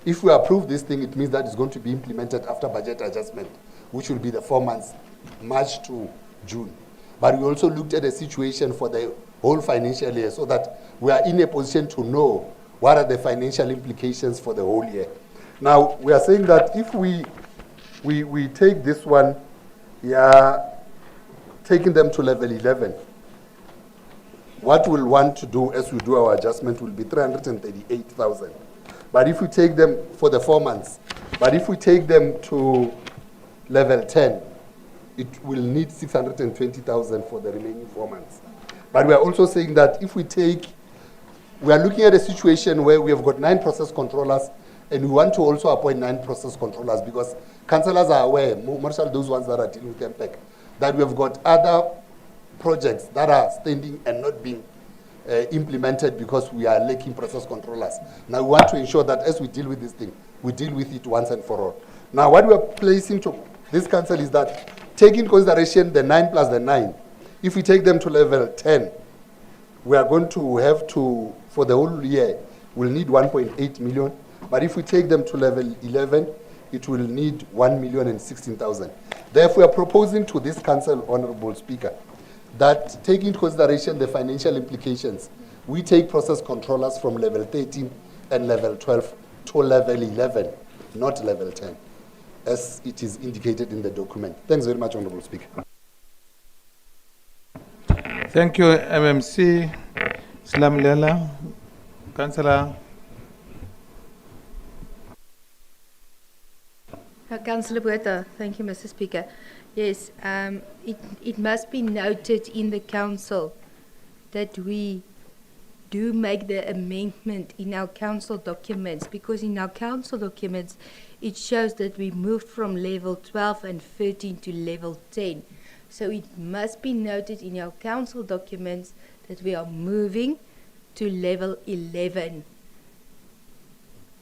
If we approve this thing, it means that it's going to be implemented after budget adjustment, which will be the 4 months, March to June. But we also looked at a situation for the whole financial year so that we are in a position to know what are the financial implications for the whole year. Now, we are saying that if we take this one, taking them to level 11, what we'll want to do as we do our adjustment will be 338,000. But if we take them for the 4 months, but if we take them to level 10, it will need 620,000 for the remaining 4 months. But we are also saying that if we are looking at a situation where we have got 9 process controllers and we want to also appoint 9 process controllers because councillors are aware, Marshal, those ones that are dealing with MPEC, that we have got other projects that are standing and not being implemented because we are lacking process controllers. Now we want to ensure that as we deal with this thing, we deal with it once and for all. Now what we are placing to this council is that take in consideration the 9 plus the 9. If we take them to level 10, we are going to have to, for the whole year, we'll need 1.8 million. But if we take them to level 11, it will need 1,016,000. Therefore, we are proposing to this council, Honorable Speaker, that taking into consideration the financial implications, we take process controllers from level 13 and level 12 to level 11, not level 10, as it is indicated in the document. Thanks very much, Honorable Speaker. Thank you, MMC. Slamulelo. Councillor. Councillor Botha, thank you, Mr. Speaker. Yes, it must be noted in the council that we do make the amendment in our council documents, because in our council documents it shows that we moved from level 12 and 13 to level 10. So it must be noted in our council documents that we are moving to level 11.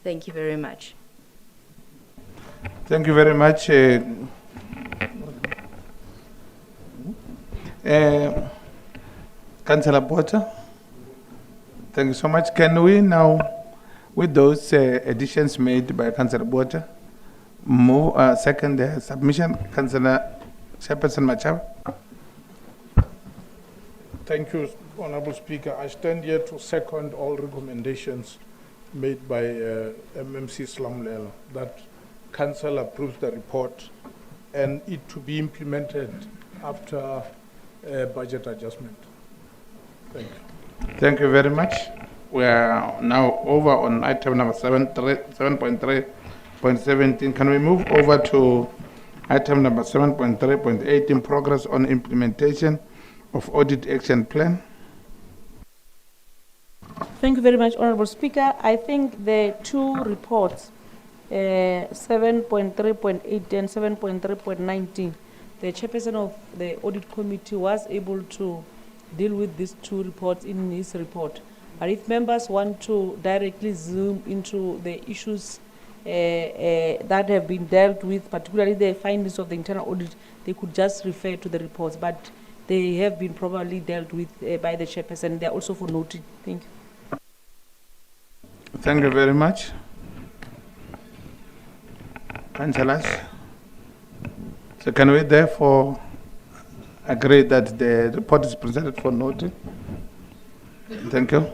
Thank you very much. Thank you very much. Councillor Botha, thank you so much. Can we now, with those additions made by Councillor Botha, move second submission, Councillor Chairperson Machaba? Thank you, Honorable Speaker. I stand here to second all recommendations made by MMC Slamulelo that Council approves the report and it to be implemented after budget adjustment. Thank you. Thank you very much. We are now over on item number 7.3.17. Can we move over to item number 7.3.18, progress on implementation of audit action plan? Thank you very much, Honorable Speaker. I think the two reports, 7.3.8 and 7.3.19, the chairperson of the audit committee was able to deal with these two reports in his report. But if members want to directly zoom into the issues that have been dealt with, particularly the findings of the internal audit, they could just refer to the reports, but they have been properly dealt with by the chairperson. They are also for noting. Thank you. Thank you very much. Councillors, so can we therefore agree that the report is presented for noting? Thank you.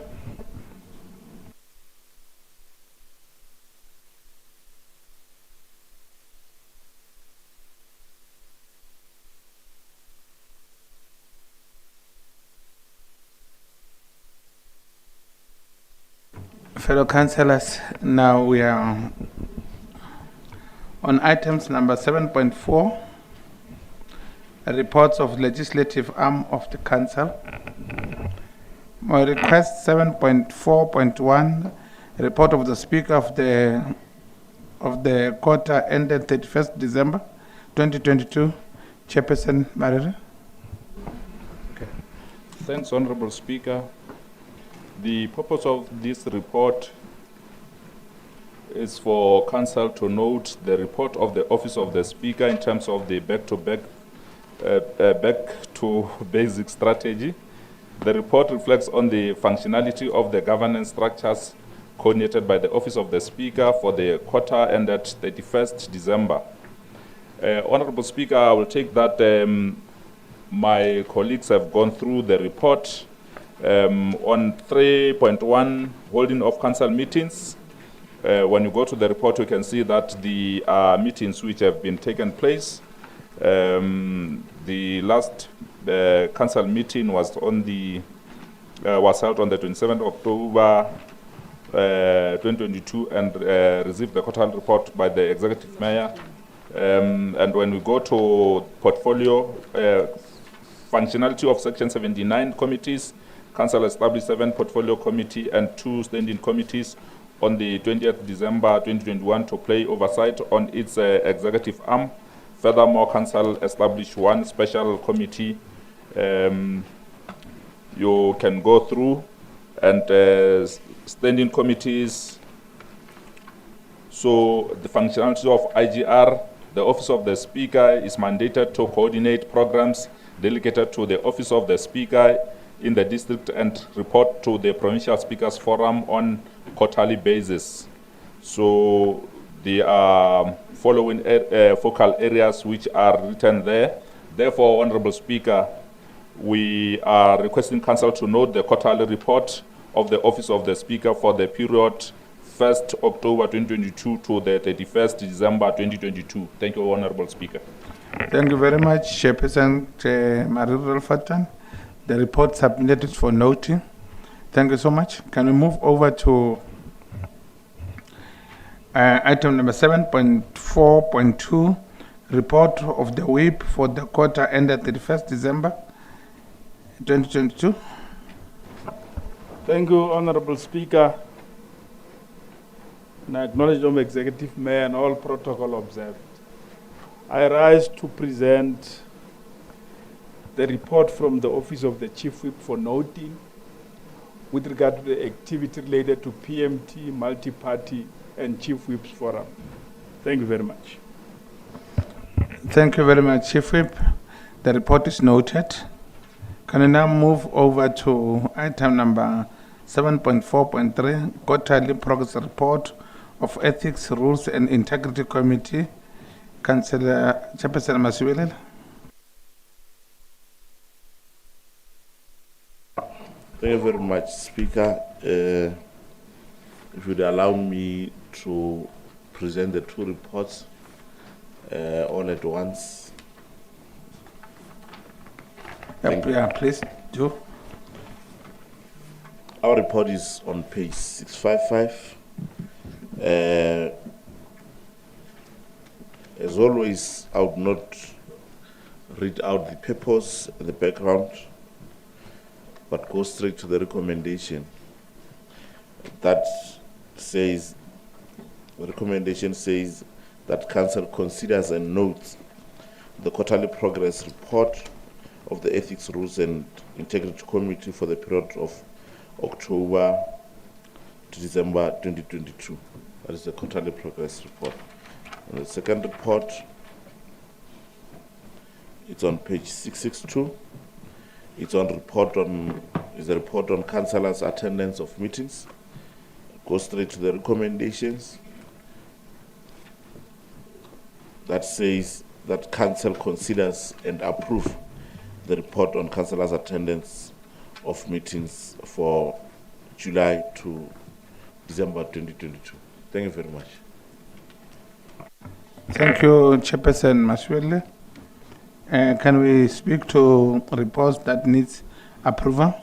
Fellow councillors, now we are on items number 7.4, reports of legislative arm of the council. My request 7.4.1, report of the speaker of the quarter ended 31st December 2022. Chairperson Marire. Okay. Thanks, Honorable Speaker. The purpose of this report is for Council to note the report of the Office of the Speaker in terms of the back to basic strategy. The report reflects on the functionality of the governance structures coordinated by the Office of the Speaker for the quarter ended 31st December. Honorable Speaker, I will take that my colleagues have gone through the report. On 3.1, holding of council meetings, when you go to the report, you can see that the meetings which have been taken place. The last council meeting was on was held on the 27th of October 2022 and received the quarterly report by the executive mayor. And when we go to portfolio, functionality of Section 79 committees, Council established 7 portfolio committee and 2 standing committees on the 20th December 2021 to play oversight on its executive arm. Furthermore, Council established 1 special committee. You can go through and standing committees. So the functionality of IGR, the Office of the Speaker is mandated to coordinate programs delegated to the Office of the Speaker in the district and report to the Provincial Speakers Forum on quarterly basis. So the following focal areas which are written there. Therefore, Honorable Speaker, we are requesting Council to note the quarterly report of the Office of the Speaker for the period 1st October 2022 to the 31st December 2022. Thank you, Honorable Speaker. Thank you very much, Chairperson Marire Fatan. The report submitted for noting. Thank you so much. Can we move over to item number 7.4.2, report of the whip for the quarter ended 31st December 2022. Thank you, Honorable Speaker. And I acknowledge the Executive Mayor and all protocol observed. I rise to present the report from the Office of the Chief Whip for noting with regard to the activity related to PMT, multi-party, and Chief Whips Forum. Thank you very much. Thank you very much, Chief Whip. The report is noted. Can we now move over to item number 7.4.3, quarterly progress report of Ethics, Rules and Integrity Committee. Councillor Chairperson Masiwilele. Thank you very much, Speaker. If you'd allow me to present the 2 reports all at once. Yeah, please do. Our report is on page 655. As always, I would not read out the purpose, the background, but go straight to the recommendation. That says, the recommendation says that Council considers and notes the quarterly progress report of the Ethics, Rules and Integrity Committee for the period of October to December 2022. That is the quarterly progress report. And the second report, it's on page 662. It's a report on councillors' attendance of meetings. Go straight to the recommendations. That says that council considers and approve the report on councillors' attendance of meetings for July to December 2022. Thank you very much. Thank you, Chairperson Mashwele. Can we speak to reports that needs approval?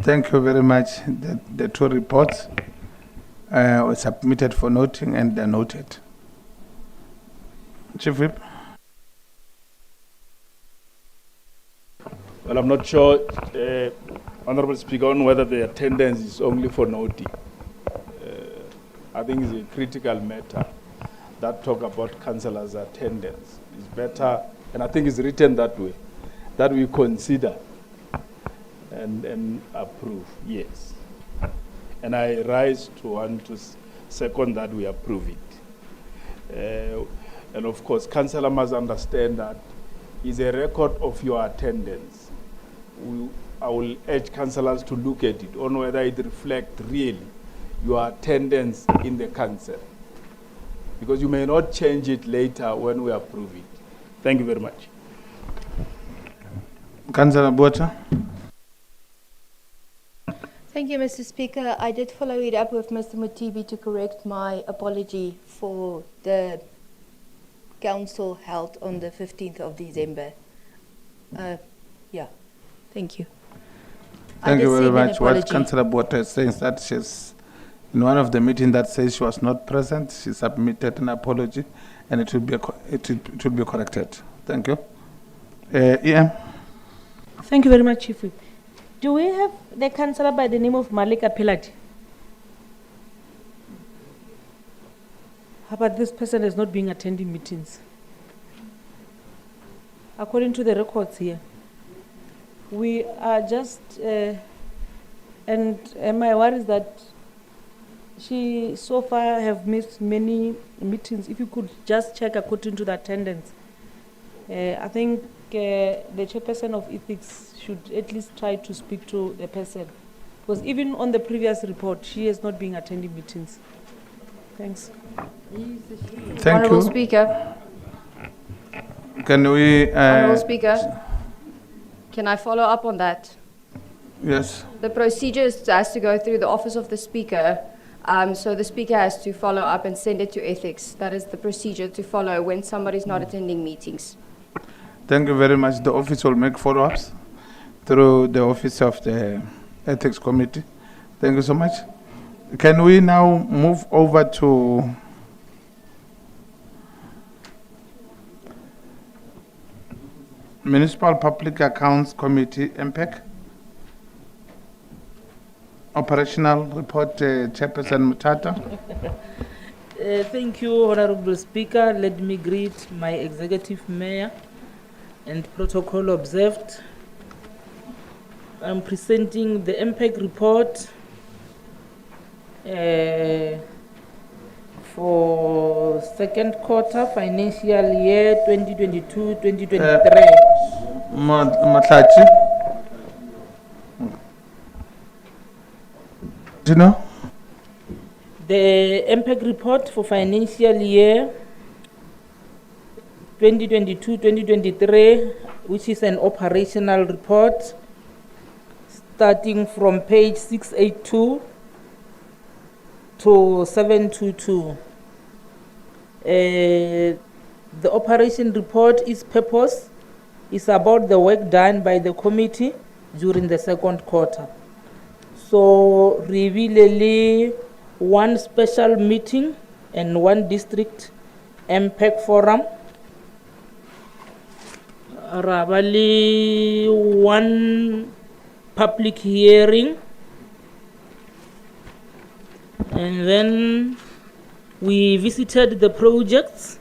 Thank you very much. The two reports were submitted for noting and they're noted. Chief Whip. Well, I'm not sure, Honorable Speaker, on whether the attendance is only for noting. I think it's a critical matter that talk about councillors' attendance. It's better, and I think it's written that way, that we consider and approve, yes. And I rise to want to second that we approve it. And of course, councillor must understand that it's a record of your attendance. I will urge councillors to look at it on whether it reflects really your attendance in the council. Because you may not change it later when we approve it. Thank you very much. Councillor Botha. Thank you, Mr. Speaker. I did follow it up with Mr. Mutibi to correct my apology for the council held on the 15th of December. Yeah, thank you. Thank you very much. What Councillor Botha is saying is that she's in one of the meetings that says she was not present. She submitted an apology, and it will be corrected. Thank you. EM. Thank you very much, Chief Whip. Do we have the councillor by the name of Malik Apelati? How about this person has not been attending meetings? According to the records here, we are just, and my worry is that she so far have missed many meetings. If you could just check according to the attendance. I think the chairperson of ethics should at least try to speak to the person. Because even on the previous report, she has not been attending meetings. Thanks. Thank Honourable you. Speaker. Can we... Honourable Speaker, can I follow up on that? Yes. The procedure has to go through the office of the Speaker, so the Speaker has to follow up and send it to ethics. That is the procedure to follow when somebody's not attending meetings. Thank you very much. The office will make follow-ups through the office of the Ethics Committee. Thank you so much. Can we now move over to Municipal Public Accounts Committee, MPEC? Operational report, Chairperson Mutata. Thank you, Honorable Speaker. Let me greet my Executive Mayor and protocol observed. I'm presenting the MPEC report for second quarter financial year 2022-2023. Matlachi. Do you know? The MPEC report for financial year 2022-2023, which is an operational report, starting from page 682 to 722. The operation report, its purpose is about the work done by the committee during the second quarter. So, revealingly, one special meeting and one district MPEC forum. Rabali, one public hearing, and then we visited the projects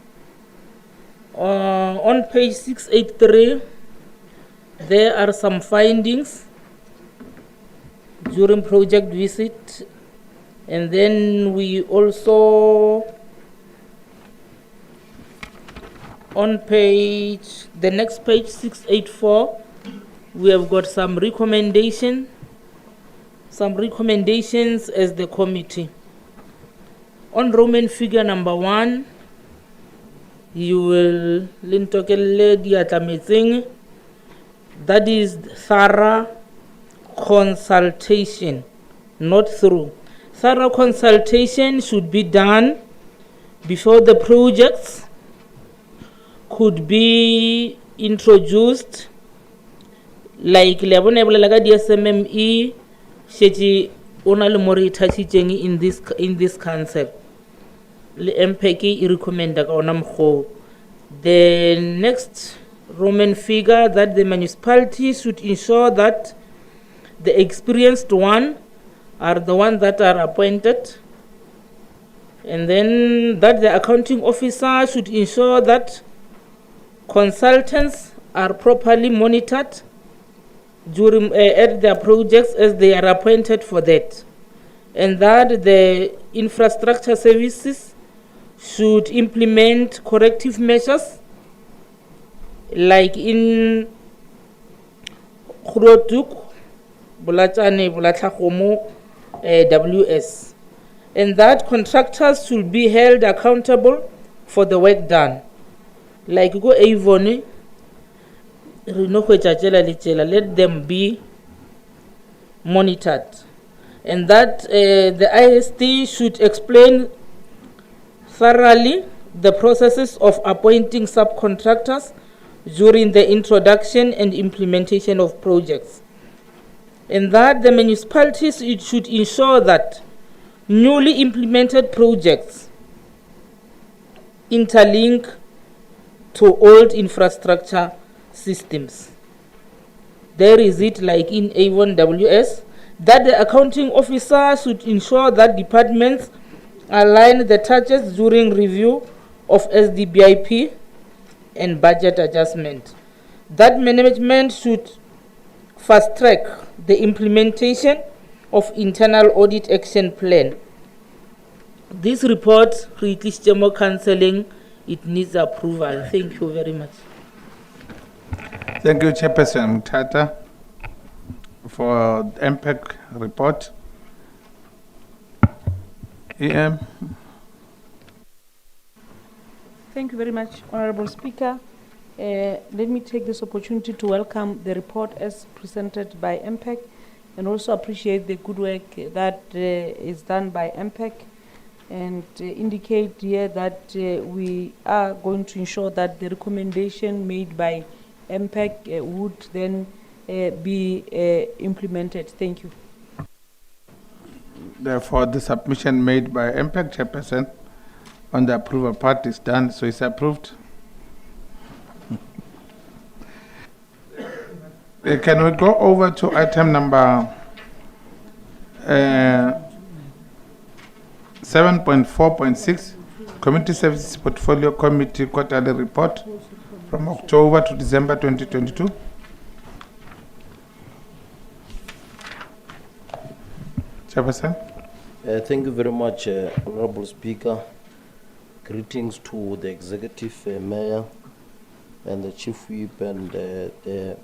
On page 683, there are some findings during project visit. And then we also, on the next page, 684, we have got some recommendations as the committee. On Roman figure number 1, you will that is thorough consultation, not through. Thorough consultation should be done before the projects could be introduced, like DSMME sheti ona le more touching in this council. Le MPK recommend ona mkho. The next Roman figure that the municipality should ensure that the experienced one are the ones that are appointed, and then that the accounting officer should ensure that consultants are properly monitored during at their projects as they are appointed for that, and that the infrastructure services should implement corrective measures like in Khrotuk, Bulatane, Bulatlakomo, WS, and that contractors should be held accountable for the work done. Like go Avon, let them be monitored, and that the IST should explain thoroughly the processes of appointing subcontractors during the introduction and implementation of projects, and that the municipalities should ensure that newly implemented projects interlink to old infrastructure systems. There is it like in Avon WS, that the accounting officer should ensure that departments align the targets during review of SDBIP and budget adjustment. That management should fast track the implementation of internal audit action plan. This report, Rikishjemo Counseling, it needs approval. Thank you very much. Thank you, Chairperson Mtata, for the MPEC report. EM. Thank you very much, Honorable Speaker. Let me take this opportunity to welcome the report as presented by MPEC and also appreciate the good work that is done by MPEC, and indicate here that we are going to ensure that the recommendation made by MPEC would then be implemented. Thank you. Therefore, the submission made by MPEC Chairperson on the approval part is done, so it's approved. Can we go over to item number 7.4.6, Community Services Portfolio Committee Quarterly Report from October to December 2022? Chairperson. Thank you very much, Honorable Speaker. Greetings to the Executive Mayor and the Chief Whip and the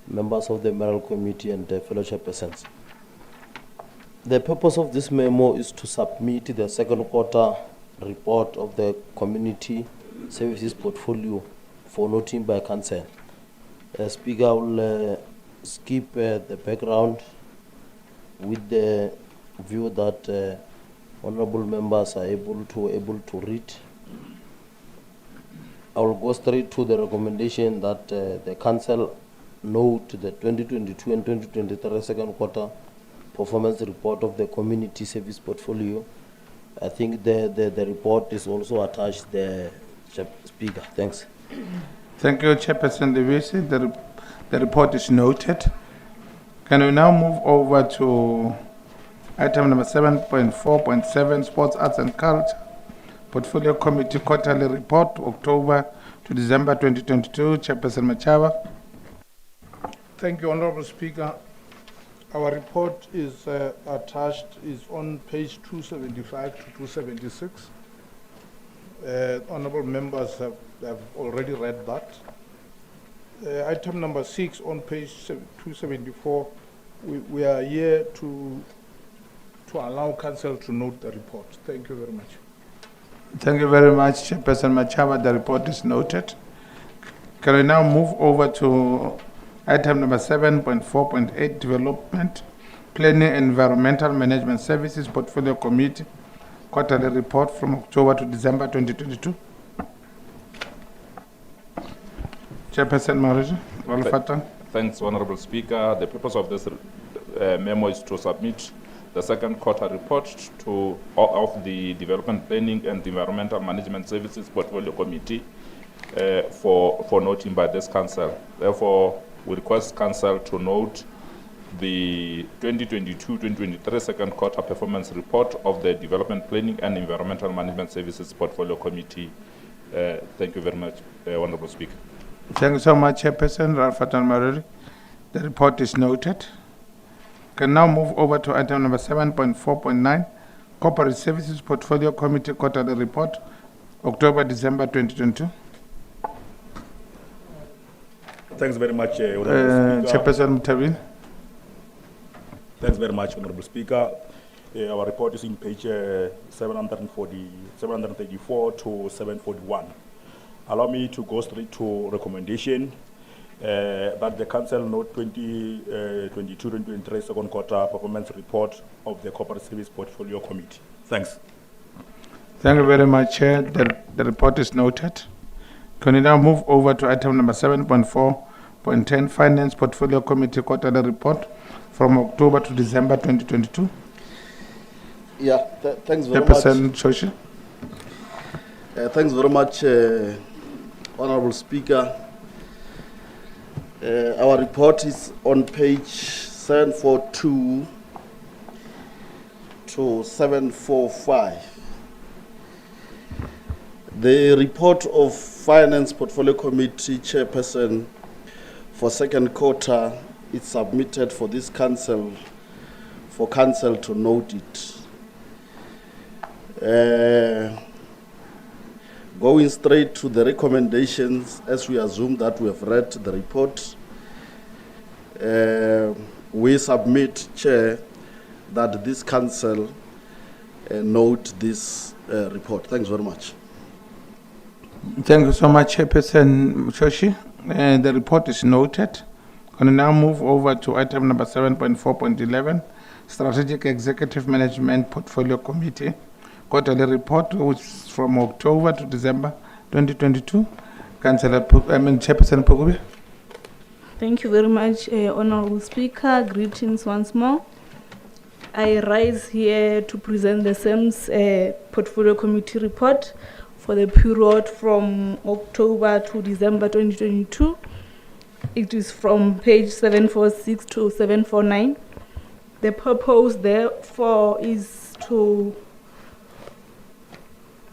members of the Mayoral Committee and the fellow chairpersons. The purpose of this memo is to submit the second quarter report of the Community Services Portfolio for noting by Council. Speaker, I will skip the background with the view that honorable members are able to read. I will go straight to the recommendation that the council note the 2022 and 2023 second quarter performance report of the community service portfolio. I think the report is also attached there, Speaker. Thanks. Thank you, Chairperson Devisi. The report is noted. Can we now move over to item number 7.4.7, Sports, Arts and Culture Portfolio Committee Quarterly Report, October to December 2022. Chairperson Machava. Thank you, Honorable Speaker. Our report is attached, is on page 275 to 276. Honorable members have already read that. Item number 6 on page 274, we are here to allow council to note the report. Thank you very much. Thank you very much, Chairperson Machava. The report is noted. Can we now move over to item number 7.4.8, Development, Planning and Environmental Management Services Portfolio Committee, Quarterly Report from October to December 2022. Chairperson Mariji, Walfata. Thanks, Honorable Speaker. The purpose of this memo is to submit the second quarter report of the Development Planning and Environmental Management Services Portfolio Committee for noting by this council. Therefore, we request council to note the 2022-2023 second quarter performance report of the Development Planning and Environmental Management Services Portfolio Committee. Thank you very much, Honorable Speaker. Thank you so much, Chairperson Ralfatan Mariri. The report is noted. Can now move over to item number 7.4.9, Corporate Services Portfolio Committee Quarterly Report, October-December 2022. Thanks very much, Honorable Speaker. Chairperson Mutavin. Thanks very much, Honorable Speaker. Our report is in page 734 to 741. Allow me to go straight to recommendation that the Council note 2022-2023 second quarter performance report of the Corporate Service Portfolio Committee. Thanks. Thank you very much, Chair. The report is noted. Can we now move over to item number 7.4.10, Finance Portfolio Committee Quarterly Report from October to December 2022. Yeah, thanks very Chairperson much. Shoshi. Thanks very much, Honorable Speaker. Our report is on page 742 to 745. The report of Finance Portfolio Committee Chairperson for second quarter is submitted for this council, for council to note it. Going straight to the recommendations, as we assume that we have read the report, we submit, Chair, that this council note this report. Thanks very much. Thank you so much, Chairperson Shoshi. The report is noted. Can we now move over to item number 7.4.11, Strategic Executive Management Portfolio Committee Quarterly Report, which is from October to December 2022. Chairperson Pugube. Thank you very much, Honorable Speaker. Greetings once more. I rise here to present the SAMS Portfolio Committee report for the period from October to December 2022. It is from page 746 to 749. The purpose, therefore, is to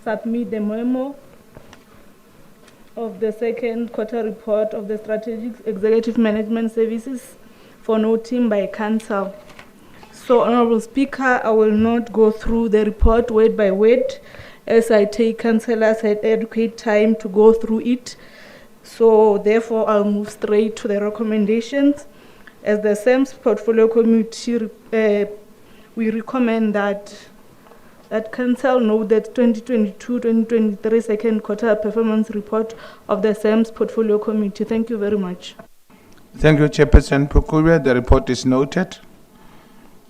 submit the memo of the second quarter report of the Strategic Executive Management Services for noting by Council. So, Honorable Speaker, I will not go through the report word by word, as I take councillors had adequate time to go through it. So, therefore, I'll move straight to the recommendations. As the SAMS Portfolio Committee, we recommend that Council note that 2022-2023 second quarter performance report of the SAMS Portfolio Committee. Thank you very much. Thank you, Chairperson Pukube. The report is noted.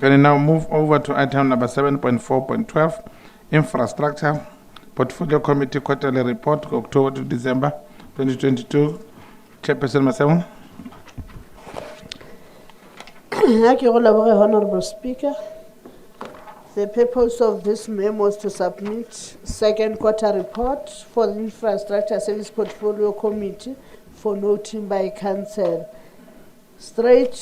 Can we now move over to item number 7.4.12, Infrastructure Portfolio Committee Quarterly Report, October to December 2022. Chairperson Masewa. Thank you, Honorable Speaker. The purpose of this memo is to submit second quarter report for the Infrastructure Service Portfolio Committee for noting by Council. Straight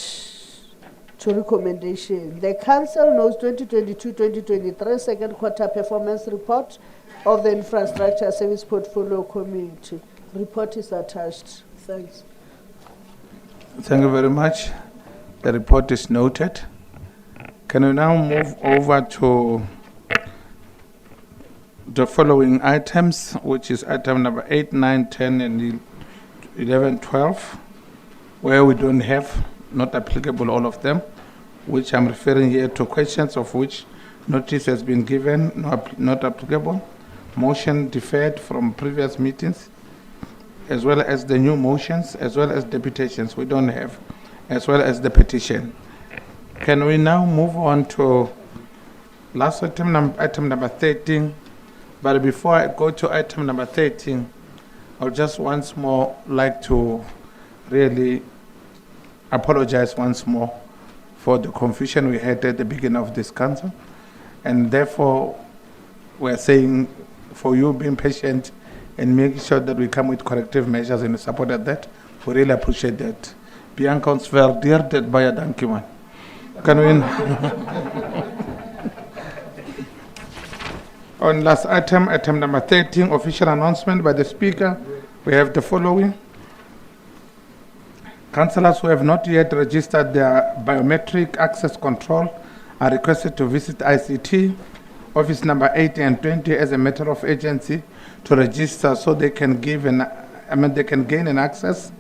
to recommendation. The Council knows 2022-2023 second quarter performance report of the Infrastructure Service Portfolio Committee. Report is attached. Thanks. Thank you very much. The report is noted. Can we now move over to the following items, which is item number 8, 9, 10, and 11, 12, where we don't have, not applicable all of them, which I'm referring here to questions of which notice has been given, not applicable, motion deferred from previous meetings, as well as the new motions, as well as deputations we don't have, as well as the petition. Can we now move on to last item, item number 13? But before I go to item number 13, I would just once more like to really apologize once more for the confusion we had at the beginning of this council. And therefore, we're saying for you being patient and making sure that we come with corrective measures in support of that. We really appreciate that. Bianca ons verdeerd baie dankie man. Can we on last item, item number 13, official announcement by the Speaker, we have the following. Councillors who have not yet registered their biometric access control are requested to visit ICT, office number 80 and 20 as a matter of urgency to register so they can give they can gain an access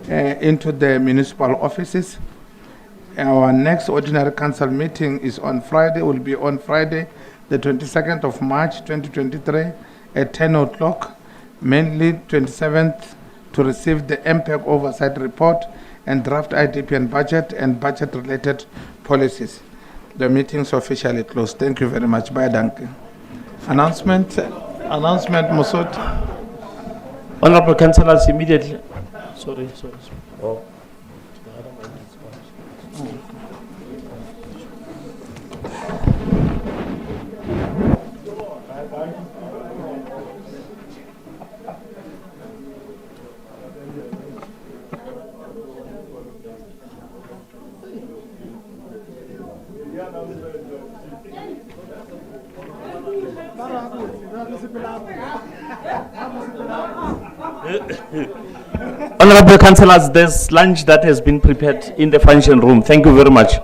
into the municipal offices. Our next ordinary council meeting is on Friday, will be on Friday, the 22nd of March 2023 at 10 o'clock, mainly 27th, to receive the MPEG oversight report and draft IDP and budget related policies. The meeting is officially closed. Thank you very much. Bye, danke. Announcement, Musot. Honorable Councillors, immediately. Sorry. Oh. Honorable Councillors, there's lunch that has been prepared in the function room. Thank you very much.